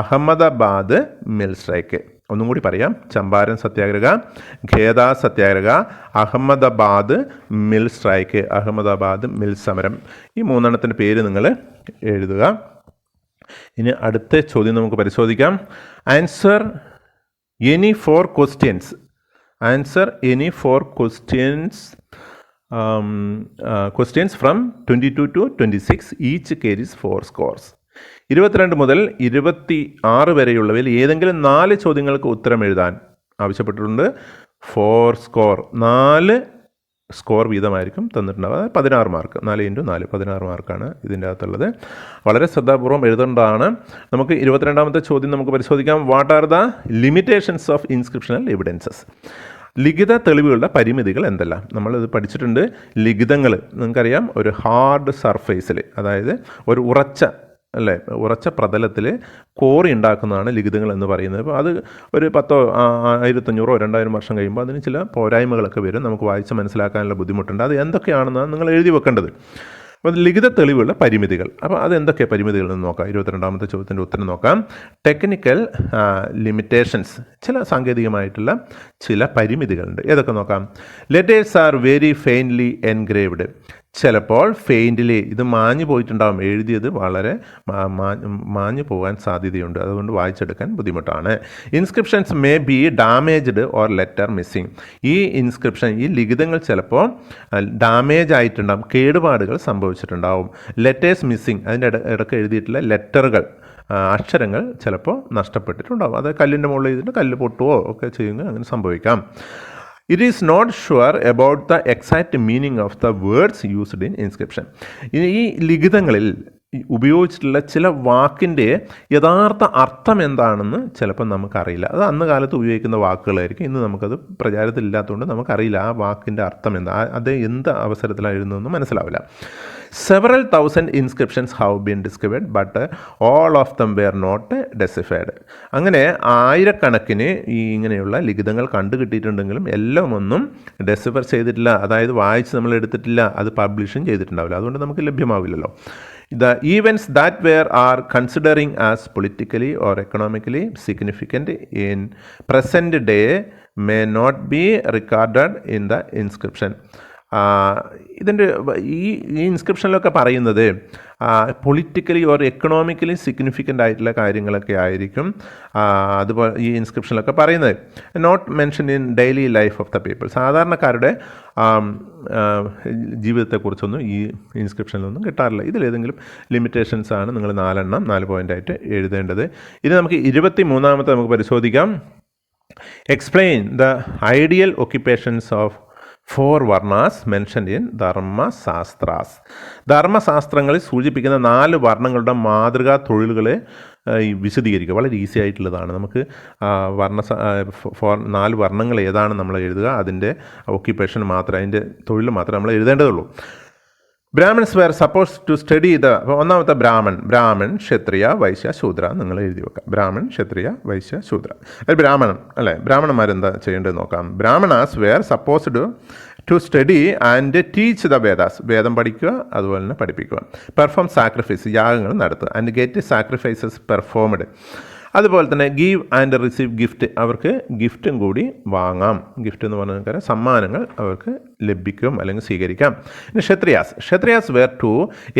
Ahmedabad mill strike. ഒന്നും കൂടി പറയാം. Champaran Satyagraha, Kheda Satyagraha, Ahmedabad mill strike, Ahmedabad mill സമരം. ഈ 3 പേര് നിങ്ങൾ എഴുതുക. ഇനി അടുത്ത ചോദ്യം നമുക്ക് പരിശോധിക്കാം. Answer any 4 questions. Answer any 4 questions from 22 to 26. Each carries 4 scores. 22 മുതൽ 26 വരെയുള്ളവയിൽ ഏതെങ്കിലും 4 ചോദ്യങ്ങൾക്ക് ഉത്തരം എഴുതാൻ ആവശ്യപ്പെട്ടിട്ടുണ്ട്. 4 സ്കോർ, 4 സ്കോർ വീതമായിരിക്കും തന്നിട്ടുണ്ടാവുക. 16 മാർക്ക്, 4 × 4 16 മാർക്കാണ് ഇതിൻ്റെ അകത്തുള്ളത്. വളരെ ശ്രദ്ധാപൂർവ്വം എഴുതേണ്ടതാണ്. നമുക്ക് 22ാമത്തെ ചോദ്യം നമുക്ക് പരിശോധിക്കാം. What are the limitations of inscriptional evidences? ലിഖിത തെളിവുകളുടെ പരിമിതികൾ എന്തെല്ലാം? നമ്മളിത് പഠിച്ചിട്ടുണ്ട്. ലിഖിതങ്ങൾ നിങ്ങൾക്കറിയാം, ഒരു ഹാർഡ് സർഫേസിൽ, അതായത് ഒരു ഉറച്ച പ്രതലത്തിൽ കോറി ഉണ്ടാക്കുന്നതാണ് ലിഖിതങ്ങൾ എന്ന് പറയുന്നത്. അപ്പോൾ അത് ഒരു 1000, 1500, 2000 വർഷം കഴിയുമ്പോൾ അതിന് ചില പോരായ്മകളൊക്കെ വരും. നമുക്ക് വായിച്ച് മനസ്സിലാക്കാനുള്ള ബുദ്ധിമുട്ടുണ്ട്. അത് എന്തൊക്കെയാണെന്നാണ് നിങ്ങൾ എഴുതി വെക്കേണ്ടത്. അപ്പോൾ ലിഖിത തെളിവുകളുടെ പരിമിതികൾ. അപ്പോൾ അതെന്തൊക്കെ പരിമിതികൾ എന്ന് നോക്കാം. 22ാമത്തെ ചോദ്യത്തിൻ്റെ ഉത്തരം നോക്കാം. ടെക്നിക്കൽ ലിമിറ്റേഷൻസ്, ചില സാങ്കേതികമായിട്ടുള്ള ചില പരിമിതികളുണ്ട്. ഏതൊക്കെ നോക്കാം. Letters are very faintly engraved. ചിലപ്പോൾ ഫെയിൻറ്റ്ലി ഇത് മാഞ്ഞു പോയിട്ടുണ്ടാകും, എഴുതിയത് വളരെ മാഞ്ഞു പോകാൻ സാധ്യതയുണ്ട്, അതുകൊണ്ട് വായിച്ചെടുക്കാൻ ബുദ്ധിമുട്ടാണ്. Inscriptions may be damaged or letter missing. ഈ ലിഖിതങ്ങൾ ചിലപ്പോൾ ഡാമേജ് ആയിട്ടുണ്ടാകും, കേടുപാടുകൾ സംഭവിച്ചിട്ടുണ്ടാവും. ലെറ്റേഴ്സ് മിസ്സിങ്, അതിൻ്റെ ഇടയ്ക്ക് എഴുതിയിട്ടുള്ള ലെറ്ററുകൾ, അക്ഷരങ്ങൾ ചിലപ്പോൾ നഷ്ടപ്പെട്ടിട്ടുണ്ടാകും. അത് കല്ലിൻ്റെ മുകളിൽ എഴുതിയിട്ട് കല്ല് പൊട്ടുകയോ ഒക്കെ ചെയ്യുന്നത് അങ്ങനെ സംഭവിക്കാം. It is not sure about the exact meaning of the words used in inscription. ഈ ലിഖിതങ്ങളിൽ ഉപയോഗിച്ചിട്ടുള്ള ചില വാക്കിൻ്റെ യഥാർത്ഥ അർത്ഥം എന്താണെന്ന് ചിലപ്പോൾ നമുക്കറിയില്ല. അത് അന്ന് കാലത്ത് ഉപയോഗിക്കുന്ന വാക്കുകളായിരിക്കും. ഇന്ന് നമുക്കത് പ്രചാരത്തിലില്ലാത്തതുകൊണ്ട് നമുക്കറിയില്ല ആ വാക്കിൻ്റെ അർത്ഥം എന്താ, അത് എന്ത് അവസരത്തിലായിരുന്നതെന്ന് മനസ്സിലാവില്ല. Several thousand inscriptions have been discovered, but all of them were not deciphered. അങ്ങനെ ആയിരക്കണക്കിന് ഇങ്ങനെയുള്ള ലിഖിതങ്ങൾ കണ്ടുകിട്ടിയിട്ടുണ്ടെങ്കിലും എല്ലാം ഒന്നും ഡെസിഫർ ചെയ്തിട്ടില്ല, അതായത് വായിച്ച് നമ്മൾ എടുത്തിട്ടില്ല, അത് പബ്ലിഷും ചെയ്തിട്ടുണ്ടാവില്ല. അതുകൊണ്ട് നമുക്ക് ലഭ്യമാവില്ലല്ലോ. The events that are considering as politically or economically significant in present day may not be recorded in the inscription. ഇതിൻ്റെ ഈ ഇൻസ്ക്രിപ്ഷനിലൊക്കെ പറയുന്നത് പൊളിറ്റിക്കലി ഓർ എക്കണോമിക്കലി സിഗ്നിഫിക്കൻ്റ് ആയിട്ടുള്ള കാര്യങ്ങളൊക്കെ ആയിരിക്കും അതുപോലെ ഈ ഇൻസ്ക്രിപ്ഷനിലൊക്കെ പറയുന്നത്. Not mention in daily life of the people. സാധാരണക്കാരുടെ ജീവിതത്തെക്കുറിച്ചൊന്നും ഈ ഇൻസ്ക്രിപ്ഷനിലൊന്നും കിട്ടാറില്ല. ഇതിലേതെങ്കിലും ലിമിറ്റേഷൻസ് ആണ് നിങ്ങൾ 4 പോയിൻ്റായിട്ട് എഴുതേണ്ടത്. ഇനി നമുക്ക് 23ാമത്തെ നമുക്ക് പരിശോധിക്കാം. Explain the ideal occupations of 4 varnas mentioned in Dharmashastras. ധർമ്മശാസ്ത്രങ്ങളിൽ സൂചിപ്പിക്കുന്ന 4 വർണ്ണങ്ങളുടെ മാതൃകാ തൊഴിലുകളെ വിശദീകരിക്കുക. വളരെ ഈസി ആയിട്ടുള്ളതാണ്. നമുക്ക് 4 വർണ്ണങ്ങൾ ഏതാണ് നമ്മൾ എഴുതുക, അതിൻ്റെ ഒക്യുപ്പേഷൻ മാത്രം, അതിൻ്റെ തൊഴിൽ മാത്രമേ നമ്മൾ എഴുതേണ്ടതുള്ളൂ. Brahmans were suppose to study ഒന്നാമത്തെ ബ്രാഹ്മൺ, ക്ഷത്രിയ, വൈശ്യ, ശൂദ്ര നിങ്ങൾ എഴുതി വെക്കാം. ബ്രാഹ്മൺ, ക്ഷത്രിയ, വൈശ്യ, ശൂദ്ര. അത് ബ്രാഹ്മണൻ അല്ലേ. ബ്രാഹ്മണന്മാരെന്താ ചെയ്യേണ്ടത് നോക്കാം. Brahmanas were supposed to study and teach the Vedas. വേദം പഠിക്കുക, അതുപോലെ തന്നെ പഠിപ്പിക്കുക. പെർഫോം സാക്രിഫൈസ്, യാഗങ്ങൾ നടത്തുക. And get sacrifices performed. അതുപോലെ തന്നെ ഗീവ് ആൻഡ് റിസീവ് ഗിഫ്റ്റ്, അവർക്ക് ഗിഫ്റ്റും കൂടി വാങ്ങാം. ഗിഫ്റ്റ് എന്ന് പറഞ്ഞാൽ സമ്മാനങ്ങൾ അവർക്ക് ലഭിക്കും അല്ലെങ്കിൽ സ്വീകരിക്കാം. ഇനി Kshatriyas were to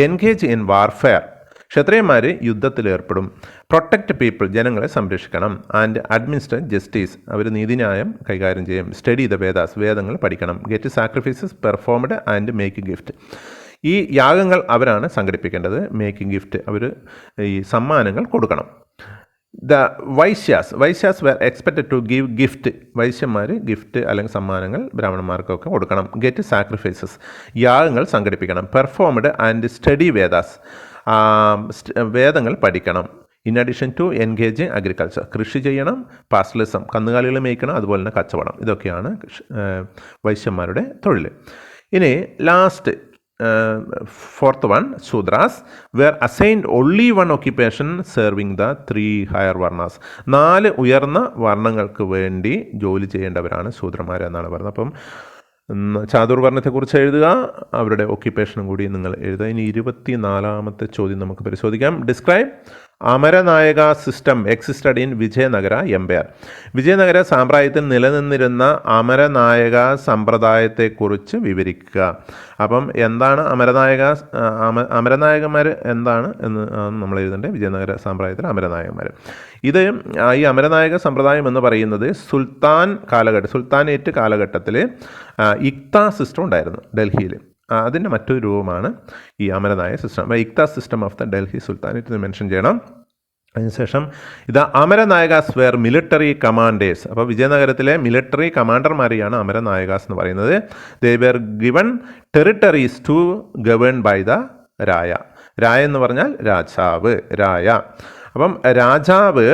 engage in warfare. ക്ഷത്രിയന്മാർ യുദ്ധത്തിലേർപ്പെടും. പ്രൊട്ടക്റ്റ് പീപ്പിൾ, ജനങ്ങളെ സംരക്ഷിക്കണം. ആൻഡ് അഡ്മിനിസ്റ്റർ ജസ്റ്റിസ്, അവർ നീതിന്യായം കൈകാര്യം ചെയ്യും. സ്റ്റഡി ദ വേദാസ്, വേദങ്ങൾ പഠിക്കണം. Get sacrifices performed and make gift. ഈ യാഗങ്ങൾ അവരാണ് സംഘടിപ്പിക്കേണ്ടത്. മേക്കിംഗ് ഗിഫ്റ്റ്, അവർ ഈ സമ്മാനങ്ങൾ കൊടുക്കണം. The Vaishyas were expected to give gift. വൈശ്യന്മാർ ഗിഫ്റ്റ് അല്ലെങ്കിൽ സമ്മാനങ്ങൾ ബ്രാഹ്മണന്മാർക്കൊക്കെ കൊടുക്കണം. ഗെറ്റ് സാക്രിഫൈസസ്, യാഗങ്ങൾ സംഘടിപ്പിക്കണം. പെർഫോംഡ് ആൻഡ് സ്റ്റഡി വേദാസ്, വേദങ്ങൾ പഠിക്കണം. In addition to engage in agriculture, കൃഷി ചെയ്യണം. പാസ്റ്റലിസം, കന്നുകാലികൾ മേയ്ക്കണം. അതുപോലെ തന്നെ കച്ചവടം. ഇതൊക്കെയാണ് വൈശ്യന്മാരുടെ തൊഴിൽ. ഇനി last fourth one, Shudras were assigned only one occupation serving the 3 higher varnas. 4 ഉയർന്ന വർണ്ണങ്ങൾക്ക് വേണ്ടി ജോലി ചെയ്യേണ്ടവരാണ് ശൂദ്രന്മാർ എന്നാണ് പറയുന്നത്. അപ്പം ചാതുർവർണ്ണത്തെക്കുറിച്ച് എഴുതുക, അവരുടെ ഒക്യുപ്പേഷനും കൂടി നിങ്ങൾ എഴുതുക. ഇനി 24ാമത്തെ ചോദ്യം നമുക്ക് പരിശോധിക്കാം. Describe Amaranayaka system existed in Vijayanagara empire. Vijayanagara സാമ്രാജ്യത്തിൽ നിലനിന്നിരുന്ന അമരനായക സമ്പ്രദായത്തെക്കുറിച്ച് വിവരിക്കുക. അപ്പം എന്താണ് അമരനായകന്മാർ എന്താണ് എന്ന് നമ്മൾ എഴുതേണ്ടത്. വിജയനഗര സാമ്രാജ്യത്തിൽ അമരനായകന്മാർ. ഇത് ഈ അമരനായക സമ്പ്രദായം എന്ന് പറയുന്നത് സുൽത്താനേറ്റ് കാലഘട്ടത്തിൽ ഇക്ത സിസ്റ്റം ഉണ്ടായിരുന്നു ഡൽഹിയിൽ. അതിൻ്റെ മറ്റൊരു രൂപമാണ് ഈ അമരനായക സിസ്റ്റം. അപ്പോൾ iqta system of the Delhi sultanate എന്ന് മെൻഷൻ ചെയ്യണം. അതിനുശേഷം ഇത് അമരനായകാസ് വേർ മിലിറ്ററി കമാൻഡേഴ്സ്. അപ്പോൾ വിജയനഗരത്തിലെ മിലിറ്ററി കമാൻഡർമാരെയാണ് അമരനായകാസ് എന്ന് പറയുന്നത്. They were given territories to govern by the raya. Raya എന്ന് പറഞ്ഞാൽ രാജാവ്, രായ. അപ്പം രാജാവ്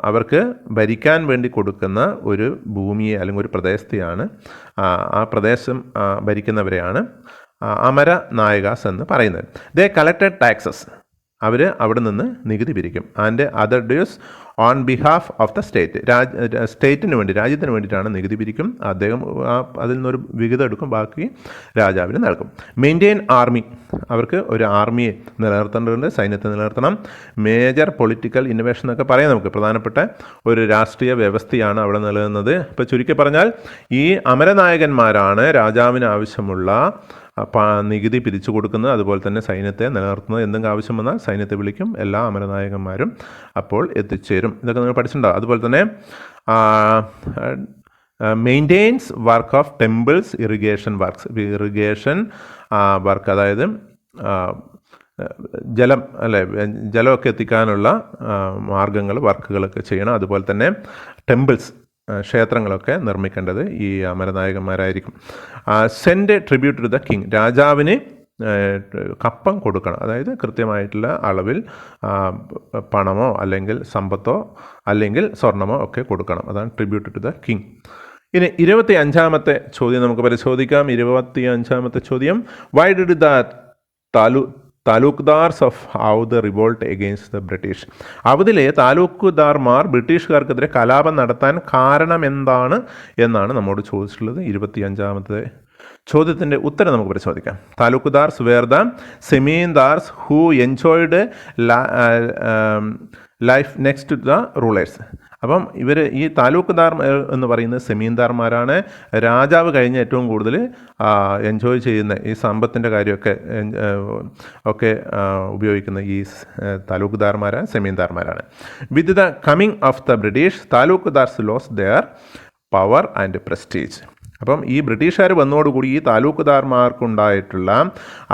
അവർക്ക് ഭരിക്കാൻ വേണ്ടി കൊടുക്കുന്ന ഒരു ഭൂമിയെ അല്ലെങ്കിൽ ഒരു പ്രദേശത്തെയാണ്, ആ പ്രദേശം ഭരിക്കുന്നവരെയാണ് അമര നായകാസ് എന്ന് പറയുന്നത്. ദേ കളക്റ്റഡ് ടാക്സസ്. അവർ അവിടെ നിന്ന് നികുതി പിരിക്കും. And other dues on behalf of the state. സ്റ്റേറ്റിന് വേണ്ടി, രാജ്യത്തിന് വേണ്ടിയിട്ടാണ് നികുതി പിരിക്കും. അദ്ദേഹം അതിൽ നിന്നൊരു വിഹിതം എടുക്കും, ബാക്കി രാജാവിന് നൽകും. Maintain army. അവർക്ക് ഒരു ആർമിയെ നിലനിർത്തേണ്ടതുണ്ട്, സൈന്യത്തെ നിലനിർത്തണം. മേജർ പൊളിറ്റിക്കൽ ഇന്നോവേഷൻ എന്നൊക്കെ പറയാം നമുക്ക്. പ്രധാനപ്പെട്ട ഒരു രാഷ്ട്രീയ വ്യവസ്ഥയാണ് അവിടെ നിലനിന്നത്. ഇപ്പോൾ ചുരുക്കി പറഞ്ഞാൽ ഈ അമരനായകന്മാരാണ് രാജാവിന് ആവശ്യമുള്ള നികുതി പിരിച്ചു കൊടുക്കുന്നത്, അതുപോലെ തന്നെ സൈന്യത്തെ നിലനിർത്തുന്നത്. എന്തെങ്കിലും ആവശ്യം വന്നാൽ സൈന്യത്തെ വിളിക്കും, എല്ലാ അമരനായകന്മാരും അപ്പോൾ എത്തിച്ചേരും. ഇതൊക്കെ നിങ്ങൾ പഠിച്ചിട്ടുണ്ടാകും. അതുപോലെ തന്നെ maintains work of temples, irrigation work, അതായത് ജലമൊക്കെ എത്തിക്കാനുള്ള മാർഗങ്ങൾ, വർക്കുകളൊക്കെ ചെയ്യണം. അതുപോലെ തന്നെ ടെമ്പിൾസ്, ക്ഷേത്രങ്ങളൊക്കെ നിർമ്മിക്കേണ്ടത് ഈ അമരനായകന്മാരായിരിക്കും. Send tribute to the king. രാജാവിന് കപ്പം കൊടുക്കണം, അതായത് കൃത്യമായിട്ടുള്ള അളവിൽ പണമോ അല്ലെങ്കിൽ സമ്പത്തോ അല്ലെങ്കിൽ സ്വർണമോ ഒക്കെ കൊടുക്കണം. അതാണ് ട്രിബ്യൂട്ട് ടു ദ കിങ്. ഇനി 25ാമത്തെ ചോദ്യം നമുക്ക് പരിശോധിക്കാം. 25ാമത്തെ ചോദ്യം, why did the taluqdars of Awadh revolt against the British. അവധിലെ താലൂക്ക്ദാർമാർ ബ്രിട്ടീഷുകാർക്കെതിരെ കലാപം നടത്താൻ കാരണം എന്താണ് എന്നാണ് നമ്മോട് ചോദിച്ചിട്ടുള്ളത്. 25ാമത്തെ ചോദ്യത്തിൻ്റെ ഉത്തരം നമുക്ക് പരിശോധിക്കാം. Taluqdars were the zamindars who enjoyed life next to the rulers. അപ്പം ഇവർ ഈ താലൂക്ക്ദാർ എന്ന് പറയുന്നത് സെമീൻദാർമാരാണ്. രാജാവ് കഴിഞ്ഞ് ഏറ്റവും കൂടുതൽ എൻജോയ് ചെയ്യുന്ന ഈ സമ്പത്തിൻ്റെ കാര്യമൊക്കെ ഉപയോഗിക്കുന്ന ഈ താലൂക്ക്ദാർമാരാണ്, സെമീൻദാർമാരാണ്. With the coming of the British taluqdars lose their power and prestige. അപ്പം ഈ ബ്രിട്ടീഷുകാർ വന്നതോടുകൂടി ഈ താലൂക്ക്ദാർമാർക്കുണ്ടായിട്ടുള്ള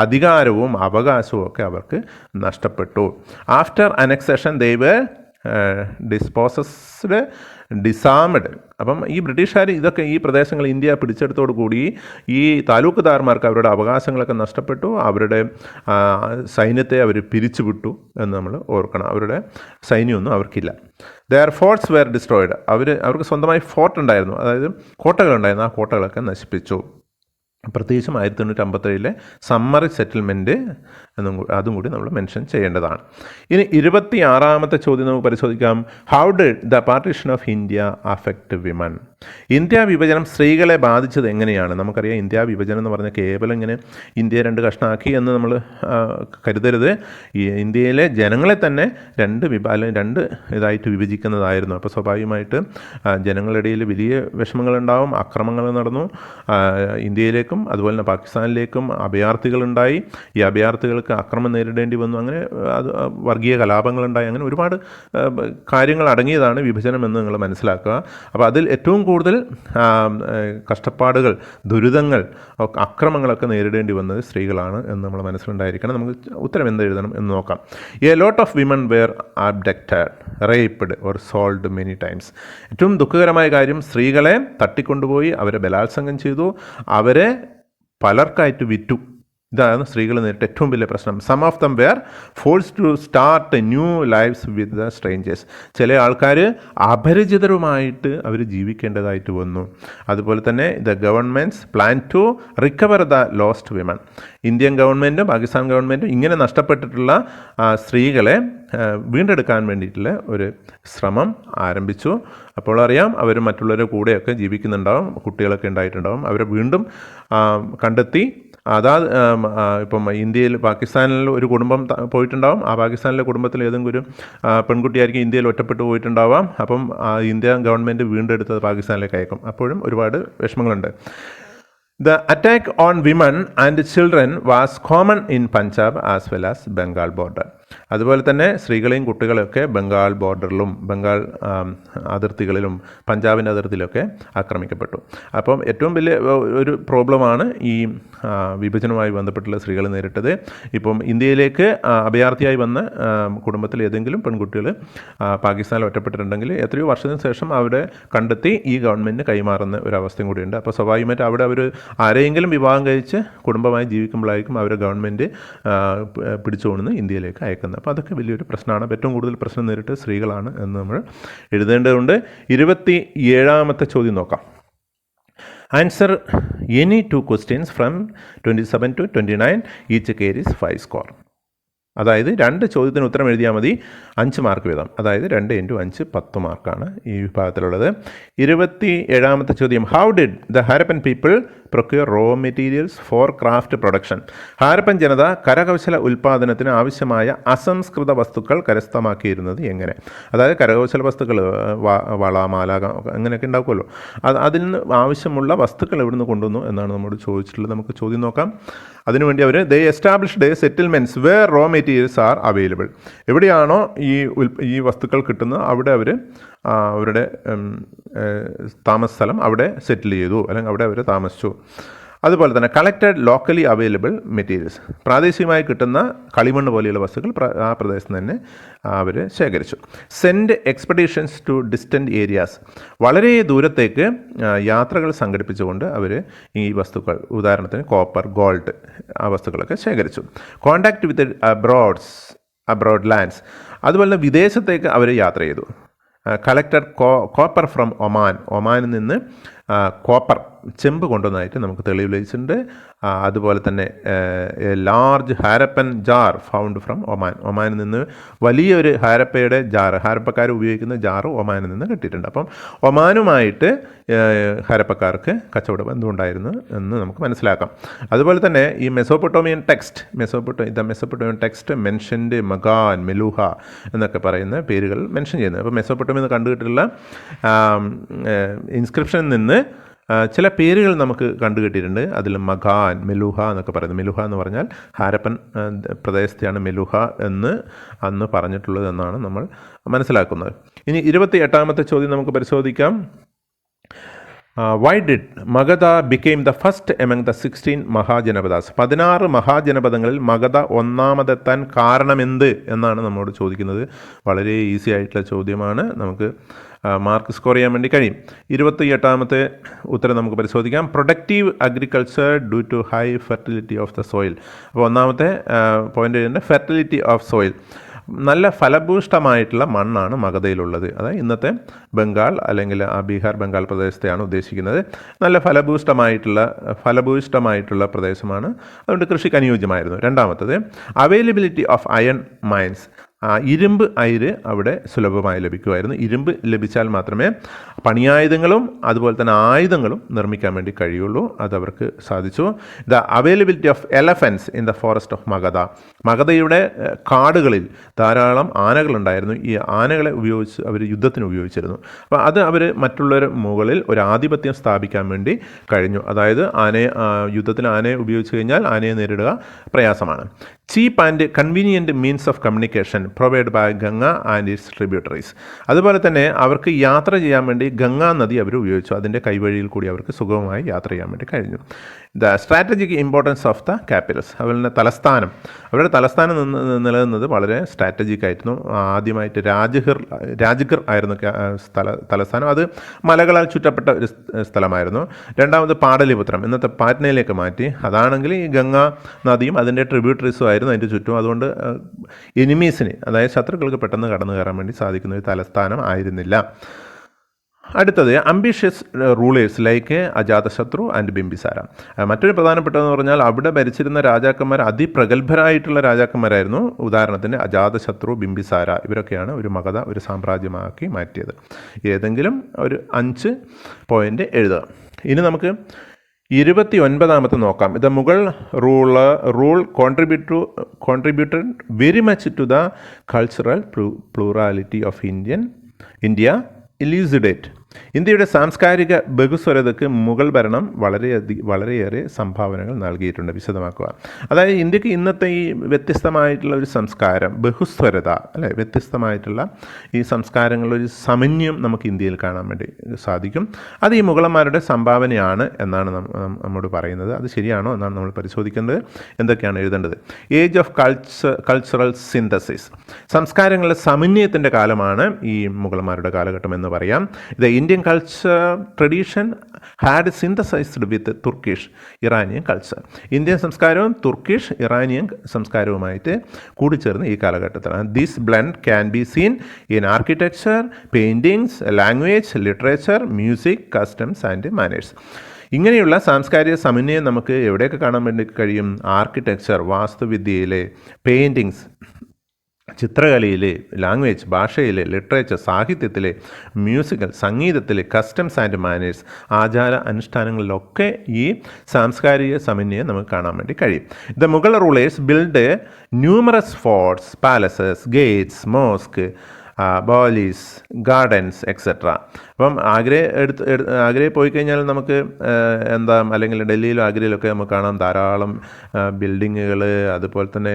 അധികാരവും അവകാശവും ഒക്കെ അവർക്ക് നഷ്ടപ്പെട്ടു. ആഫ്റ്റർ അനക്സേഷൻ ദേ വർ ഡിസാമഡ്. അപ്പം ഈ ബ്രിട്ടീഷുകാർ ഈ പ്രദേശങ്ങൾ ഇന്ത്യ പിടിച്ചെടുത്തോടുകൂടി ഈ താലൂക്ക്ദാർമാർക്ക് അവരുടെ അവകാശങ്ങളൊക്കെ നഷ്ടപ്പെട്ടു. അവരുടെ സൈന്യത്തെ അവർ പിരിച്ചുവിട്ടു എന്ന് നമ്മൾ ഓർക്കണം. അവരുടെ സൈന്യമൊന്നും അവർക്കില്ല. Their forts were destroyed. അവർക്ക് സ്വന്തമായി ഫോർട്ട് ഉണ്ടായിരുന്നു, അതായത് കോട്ടകളുണ്ടായിരുന്നു. ആ കോട്ടകളൊക്കെ നശിപ്പിച്ചു. പ്രത്യേകിച്ചും 1857 സമ്മറി സെറ്റിൽമെൻറ്റ് അതും കൂടി നമ്മൾ മെൻഷൻ ചെയ്യേണ്ടതാണ്. ഇനി 26ാമത്തെ ചോദ്യം നമുക്ക് പരിശോധിക്കാം. How did the partition of India affect women. India വിഭജനം സ്ത്രീകളെ ബാധിച്ചത് എങ്ങനെയാണ്? നമുക്കറിയാം, ഇന്ത്യ വിഭജനം എന്ന് പറഞ്ഞാൽ കേവലം ഇങ്ങനെ ഇന്ത്യയെ 2 കഷ്ണമാക്കി എന്ന് നമ്മൾ കരുതരുത്. ഈ ഇന്ത്യയിലെ ജനങ്ങളെ തന്നെ 2 ഇതായിട്ട് വിഭജിക്കുന്നതായിരുന്നു. അപ്പോൾ സ്വാഭാവികമായിട്ട് ജനങ്ങളുടെ ഇടയിൽ വലിയ വിഷമങ്ങളുണ്ടാവും. അക്രമങ്ങൾ നടന്നു. ഇന്ത്യയിലേക്കും അതുപോലെ തന്നെ പാകിസ്ഥാനിലേക്കും അഭയാർത്ഥികളുണ്ടായി. ഈ അഭയാർത്ഥികൾക്ക് അക്രമം നേരിടേണ്ടി വന്നു. അങ്ങനെ വർഗീയ കലാപങ്ങളുണ്ടായി. അങ്ങനെ ഒരുപാട് കാര്യങ്ങൾ അടങ്ങിയതാണ് വിഭജനം എന്ന് നിങ്ങൾ മനസ്സിലാക്കുക. അപ്പോൾ അതിൽ ഏറ്റവും കൂടുതൽ കഷ്ടപ്പാടുകൾ, ദുരിതങ്ങൾ, അക്രമങ്ങളൊക്കെ നേരിടേണ്ടി വന്നത് സ്ത്രീകളാണ് എന്ന് നമ്മൾ മനസ്സിലുണ്ടായിരിക്കണം. നമുക്ക് ഉത്തരം എന്തെഴുതണം എന്ന് നോക്കാം. A lot of women were abducted, raped or sold many times. ഏറ്റവും ദുഃഖകരമായ കാര്യം, സ്ത്രീകളെ തട്ടിക്കൊണ്ടുപോയി അവരെ ബലാത്സംഗം ചെയ്തു, അവരെ പലർക്കായിട്ട് വിറ്റു. ഇതാണ് സ്ത്രീകൾ നേരിട്ട ഏറ്റവും വലിയ പ്രശ്നം. Some of them were forced to start new lives with the strangers. ചില ആൾക്കാർ അപരിചിതരുമായിട്ട് അവർ ജീവിക്കേണ്ടതായിട്ട് വന്നു. അതുപോലെ തന്നെ the government's plan to recover the lost women. Indian ഗവൺമെൻറ്റും പാകിസ്ഥാൻ ഗവൺമെൻറ്റും ഇങ്ങനെ നഷ്ടപ്പെട്ടിട്ടുള്ള സ്ത്രീകളെ വീണ്ടെടുക്കാൻ വേണ്ടിയിട്ടുള്ള ഒരു ശ്രമം ആരംഭിച്ചു. അപ്പോൾ അറിയാം, അവർ മറ്റുള്ളവരുടെ കൂടെയൊക്കെ ജീവിക്കുന്നുണ്ടാവും, കുട്ടികളൊക്കെ ഉണ്ടായിട്ടുണ്ടാവും. അവരെ വീണ്ടും കണ്ടെത്തി അതാ ഇപ്പം ഇന്ത്യയിൽ പാകിസ്ഥാനിൽ ഒരു കുടുംബം പോയിട്ടുണ്ടാവും. ആ പാകിസ്ഥാനിലെ കുടുംബത്തിൽ ഏതെങ്കിലും ഒരു പെൺകുട്ടിയായിരിക്കും ഇന്ത്യയിൽ ഒറ്റപ്പെട്ടു പോയിട്ടുണ്ടാവാം. അപ്പം ഇന്ത്യ ഗവൺമെൻറ് വീണ്ടെടുത്തത് പാകിസ്ഥാനിലേക്ക് അയക്കും. അപ്പോഴും ഒരുപാട് വിഷമങ്ങളുണ്ട്. The attack on women and children was common in Punjab as well as Bengal border. അതുപോലെ തന്നെ സ്ത്രീകളെയും കുട്ടികളെയൊക്കെ ബംഗാൾ ബോർഡറിലും ബംഗാൾ അതിർത്തികളിലും പഞ്ചാബിൻ്റെ അതിർത്തിയിലൊക്കെ ആക്രമിക്കപ്പെട്ടു. അപ്പം ഏറ്റവും വലിയ ഒരു പ്രോബ്ലമാണ് ഈ വിഭജനവുമായി ബന്ധപ്പെട്ടുള്ള സ്ത്രീകൾ നേരിട്ടത്. ഇപ്പം ഇന്ത്യയിലേക്ക് അഭയാർത്ഥിയായി വന്ന കുടുംബത്തിൽ ഏതെങ്കിലും പെൺകുട്ടികൾ പാകിസ്ഥാനിൽ ഒറ്റപ്പെട്ടിട്ടുണ്ടെങ്കിൽ എത്രയോ വർഷത്തിന് ശേഷം അവരെ കണ്ടെത്തി ഈ ഗവൺമെൻറ്റിന് കൈമാറുന്ന ഒരു അവസ്ഥയും കൂടിയുണ്ട്. അപ്പോൾ സ്വാഭാവികമായിട്ട് അവിടെ അവർ ആരെയെങ്കിലും വിവാഹം കഴിച്ച് കുടുംബമായി ജീവിക്കുമ്പോഴായിരിക്കും അവരെ ഗവൺമെൻറ് പിടിച്ചുകൊണ്ടുവന്ന് ഇന്ത്യയിലേക്ക് അയക്കുന്നത്. അപ്പോൾ അതൊക്കെ വലിയൊരു പ്രശ്നമാണ്. ഏറ്റവും കൂടുതൽ പ്രശ്നം നേരിട്ട് സ്ത്രീകളാണ് എന്ന് നമ്മൾ എഴുതേണ്ടതുണ്ട്. 27ാമത്തെ ചോദ്യം നോക്കാം. Answer any 2 questions from 27 to 29. Each carries 5 score. അതായത് 2 ചോദ്യത്തിന് ഉത്തരം എഴുതിയാൽ മതി, 5 മാർക്ക് വീതം. അതായത് 2 × 5 10 മാർക്കാണ് ഈ വിഭാഗത്തിലുള്ളത്. 27ാമത്തെ ചോദ്യം. How did the Harappan people procure raw materials for craft production? Harappan ജനത കരകൗശല ഉൽപ്പാദനത്തിന് ആവശ്യമായ അസംസ്കൃത വസ്തുക്കൾ കരസ്ഥമാക്കിയിരുന്നത് എങ്ങനെ? അതായത് കരകൗശല വസ്തുക്കൾ, വള, മാല, അങ്ങനെയൊക്കെ ഉണ്ടാക്കുമല്ലോ, അതിന് ആവശ്യമുള്ള വസ്തുക്കൾ എവിടെ നിന്ന് കൊണ്ടുവന്നു എന്നാണ് നമ്മോട് ചോദിച്ചിട്ടുള്ളത്. നമുക്ക് ചോദ്യം നോക്കാം. അതിനുവേണ്ടി അവർ they established settlements where raw materials are available. എവിടെയാണോ ഈ വസ്തുക്കൾ കിട്ടുന്നത് അവിടെ അവർ അവരുടെ താമസ സ്ഥലം അവിടെ സെറ്റിൽ ചെയ്തു, അല്ലെങ്കിൽ അവിടെ അവർ താമസിച്ചു. അതുപോലെ തന്നെ കളക്റ്റഡ് ലോക്കലി അവൈലബിൾ മെറ്റീരിയൽസ്, പ്രാദേശികമായി കിട്ടുന്ന കളിമണ്ണ് പോലെയുള്ള വസ്തുക്കൾ ആ പ്രദേശത്ത് തന്നെ അവർ ശേഖരിച്ചു. Send expeditions to distant areas, വളരെ ദൂരത്തേക്ക് യാത്രകൾ സംഘടിപ്പിച്ചുകൊണ്ട് അവർ ഈ വസ്തുക്കൾ, ഉദാഹരണത്തിന് കോപ്പർ, ഗോൾഡ്, ആ വസ്തുക്കളൊക്കെ ശേഖരിച്ചു. കോണ്ടാക്ട് വിത്ത് അബ്രോഡ് ലാൻഡ്സ്, അതുപോലെ വിദേശത്തേക്ക് അവർ യാത്ര ചെയ്തു. കളക്റ്റഡ് കോപ്പർ ഫ്രം ഒമാനിൽ നിന്ന് കോപ്പർ, ചെമ്പ് കൊണ്ടുവന്നതായിട്ട് നമുക്ക് തെളിവ് ലഭിച്ചിട്ടുണ്ട്. അതുപോലെ തന്നെ large Harappan jar found from ഒമാനിൽ നിന്ന് വലിയൊരു ഹാരപ്പയുടെ ജാർ, ഹാരപ്പക്കാർ ഉപയോഗിക്കുന്ന ജാർ ഒമാനിൽ നിന്ന് കിട്ടിയിട്ടുണ്ട്. അപ്പം ഒമാനുമായിട്ട് ഹാരപ്പക്കാർക്ക് കച്ചവട ബന്ധമുണ്ടായിരുന്നു എന്ന് നമുക്ക് മനസ്സിലാക്കാം. അതുപോലെ തന്നെ ഈ മെസോപ്പൊട്ടോമിയൻ ടെക്സ്റ്റ് മെൻഷൻഡ് മഗാൻ, മെലൂഹ എന്നൊക്കെ പറയുന്ന പേരുകൾ മെൻഷൻ ചെയ്യുന്നത്. അപ്പോൾ മെസോപ്പൊട്ടോമിയിൽ നിന്ന് കണ്ടുകിട്ടുള്ള ഇൻസ്ക്രിപ്ഷനിൽ നിന്ന് ചില പേരുകൾ നമുക്ക് കണ്ടുകിട്ടിയിട്ടുണ്ട്. അതിൽ മഗാൻ, മെലൂഹ എന്നൊക്കെ പറയുന്നത്. മെലൂഹ എന്ന് പറഞ്ഞാൽ ഹാരപ്പൻ പ്രദേശത്തെയാണ് മെലൂഹ എന്ന് അന്ന് പറഞ്ഞിട്ടുള്ളത് എന്നാണ് നമ്മൾ മനസ്സിലാക്കുന്നത്. ഇനി 28ാമത്തെ ചോദ്യം നമുക്ക് പരിശോധിക്കാം. Why did Magadha become the first among the 16 mahajanapadas? 16 മഹാജനപദങ്ങളിൽ മഗധ ഒന്നാമതെത്താൻ കാരണമെന്ത് എന്നാണ് നമ്മോട് ചോദിക്കുന്നത്. വളരെ ഈസി ആയിട്ടുള്ള ചോദ്യമാണ്, നമുക്ക് മാർക്ക് സ്കോർ ചെയ്യാൻ വേണ്ടി കഴിയും. 28ാമത്തെ ഉത്തരം നമുക്ക് പരിശോധിക്കാം. Productive agriculture due to high fertility of the soil. അപ്പോൾ ഒന്നാമത്തെ പോയിന്റ് ചെയ്യുന്നത് ഫെർട്ടിലിറ്റി ഓഫ് സോയിൽ. നല്ല ഫലഭൂഷ്ടമായിട്ടുള്ള മണ്ണാണ് മഗധയിലുള്ളത്. അതായത് ഇന്നത്തെ ബംഗാൾ അല്ലെങ്കിൽ ബീഹാർ, ബംഗാൾ പ്രദേശത്തെയാണ് ഉദ്ദേശിക്കുന്നത്. നല്ല ഫലഭൂഷ്ടമായിട്ടുള്ള പ്രദേശമാണ്, അതുകൊണ്ട് കൃഷിക്ക് അനുയോജ്യമായിരുന്നു. രണ്ടാമത്തത് അവൈലബിലിറ്റി ഓഫ് അയൺ മൈൻസ്. ഇരുമ്പ് അയിര് അവിടെ സുലഭമായി ലഭിക്കുമായിരുന്നു. ഇരുമ്പ് ലഭിച്ചാൽ മാത്രമേ പണിയായുധങ്ങളും അതുപോലെ തന്നെ ആയുധങ്ങളും നിർമ്മിക്കാൻ വേണ്ടി കഴിയുള്ളൂ. അതവർക്ക് സാധിച്ചു. The availability of elephants in the forest of Magadha. മഗധയുടെ കാടുകളിൽ ധാരാളം ആനകളുണ്ടായിരുന്നു. ഈ ആനകളെ ഉപയോഗിച്ച് അവർ യുദ്ധത്തിന് ഉപയോഗിച്ചിരുന്നു. അപ്പോൾ അത് അവർ മറ്റുള്ളവരുടെ മുകളിൽ ഒരു ആധിപത്യം സ്ഥാപിക്കാൻ വേണ്ടി കഴിഞ്ഞു. അതായത് യുദ്ധത്തിന് ആനയെ ഉപയോഗിച്ച് കഴിഞ്ഞാൽ ആനയെ നേരിടുക പ്രയാസമാണ്. Cheap and convenient means of communication provide by Ganga and its tributaries. അതുപോലെ തന്നെ അവർക്ക് യാത്ര ചെയ്യാൻ വേണ്ടി ഗംഗാ നദി അവർ ഉപയോഗിച്ചു. അതിൻ്റെ കൈവഴിയിൽ കൂടി അവർക്ക് സുഗമമായി യാത്ര ചെയ്യാൻ വേണ്ടി കഴിഞ്ഞു. The strategic importance of the Capitals. അതുപോലെ തന്നെ തലസ്ഥാനം, അവരുടെ തലസ്ഥാനം നിലനിന്നത് വളരെ സ്ട്രാറ്റജിക് ആയിരുന്നു. ആദ്യമായിട്ട് രാജ്ഗർ ആയിരുന്നു തലസ്ഥാനം. അത് മലകളാൽ ചുറ്റപ്പെട്ട ഒരു സ്ഥലമായിരുന്നു. രണ്ടാമത് പാടലിപുത്രം, ഇന്നത്തെ പാറ്റ്നയിലേക്ക് മാറ്റി. അതാണെങ്കിൽ ഈ ഗംഗാ നദിയും അതിൻ്റെ ട്രിബ്യൂട്ടറീസും ആയിരുന്നു അതിൻ്റെ ചുറ്റും. അതുകൊണ്ട് എനിമീസിന്, അതായത് ശത്രുക്കൾക്ക് പെട്ടെന്ന് കടന്നു കയറാൻ വേണ്ടി സാധിക്കുന്ന ഒരു തലസ്ഥാനം ആയിരുന്നില്ല. അടുത്തത് ambitious rulers like Ajatashatru and Bimbisara. മറ്റൊരു പ്രധാനപ്പെട്ടതെന്ന് പറഞ്ഞാൽ അവിടെ ഭരിച്ചിരുന്ന രാജാക്കന്മാർ അതിപ്രഗത്ഭരായിട്ടുള്ള രാജാക്കന്മാരായിരുന്നു. ഉദാഹരണത്തിന് അജാതശത്രു, ബിംബിസാര, ഇവരൊക്കെയാണ് ഒരു മഗധ ഒരു സാമ്രാജ്യമാക്കി മാറ്റിയത്. ഏതെങ്കിലും ഒരു 5 പോയിൻ്റ് എഴുതുക. ഇനി നമുക്ക് 29 നോക്കാം. The Mughal rule contributed very much to the cultural plurality of India elucidate. ഇന്ത്യയുടെ സാംസ്കാരിക ബഹുസ്വരതയ്ക്ക് മുഗൾ ഭരണം വളരെയേറെ സംഭാവനകൾ നൽകിയിട്ടുണ്ട്. വിശദമാക്കുക. അതായത് ഇന്ത്യക്ക് ഇന്നത്തെ ഈ വ്യത്യസ്തമായിട്ടുള്ള ഒരു സംസ്കാരം, ബഹുസ്വരത അല്ലെ, വ്യത്യസ്തമായിട്ടുള്ള ഈ സംസ്കാരങ്ങളുടെ ഒരു സമന്വയം നമുക്ക് ഇന്ത്യയിൽ കാണാൻ വേണ്ടി സാധിക്കും. അത് ഈ മുഗളന്മാരുടെ സംഭാവനയാണ് എന്നാണ് നമ്മോട് പറയുന്നത്. അത് ശരിയാണോ എന്നാണ് നമ്മൾ പരിശോധിക്കുന്നത്. എന്തൊക്കെയാണ് എഴുതേണ്ടത്? ഏജ് ഓഫ് കൾച്ചറൽ സിന്തസിസ്, സംസ്കാരങ്ങളുടെ സമന്വയത്തിൻ്റെ കാലമാണ് ഈ മുഗളന്മാരുടെ കാലഘട്ടം എന്ന് പറയാം. ഇത് Indian culture tradition had synthesised with Turkish Iranian culture. Indian സംസ്കാരവും തുർക്കിഷ് ഇറാനിയൻ സംസ്കാരവുമായിട്ട് കൂടിച്ചേർന്ന് ഈ കാലഘട്ടത്തിലാണ്. This blend can be seen in architecture, paintings, language, literature, music, customs and manners. ഇങ്ങനെയുള്ള സാംസ്കാരിക സമന്വയം നമുക്ക് എവിടെയൊക്കെ കാണാൻ വേണ്ടി കഴിയും? ആർക്കിടെക്ചർ, വാസ്തുവിദ്യയിലെ, പെയിൻറ്റിങ്സ്, ചിത്രകലയിലെ, ലാംഗ്വേജ്, ഭാഷയിലെ, ലിറ്ററേച്ചർ, സാഹിത്യത്തിലെ, മ്യൂസിക്കൽ, സംഗീതത്തിലെ, കസ്റ്റംസ് ആൻഡ് മാനേഴ്സ്, ആചാര അനുഷ്ഠാനങ്ങളിലൊക്കെ ഈ സാംസ്കാരിക സമന്വയം നമുക്ക് കാണാൻ വേണ്ടി കഴിയും. The Mughal rulers build numerous forts, palaces, gates, mosque, baolis, gardens et cetera. അപ്പം ആഗ്രയിൽ പോയി കഴിഞ്ഞാൽ നമുക്ക് അല്ലെങ്കിൽ ഡൽഹിയിലും ആഗ്രയിലൊക്കെ നമുക്ക് കാണാം ധാരാളം ബിൽഡിങ്ങുകൾ, അതുപോലെ തന്നെ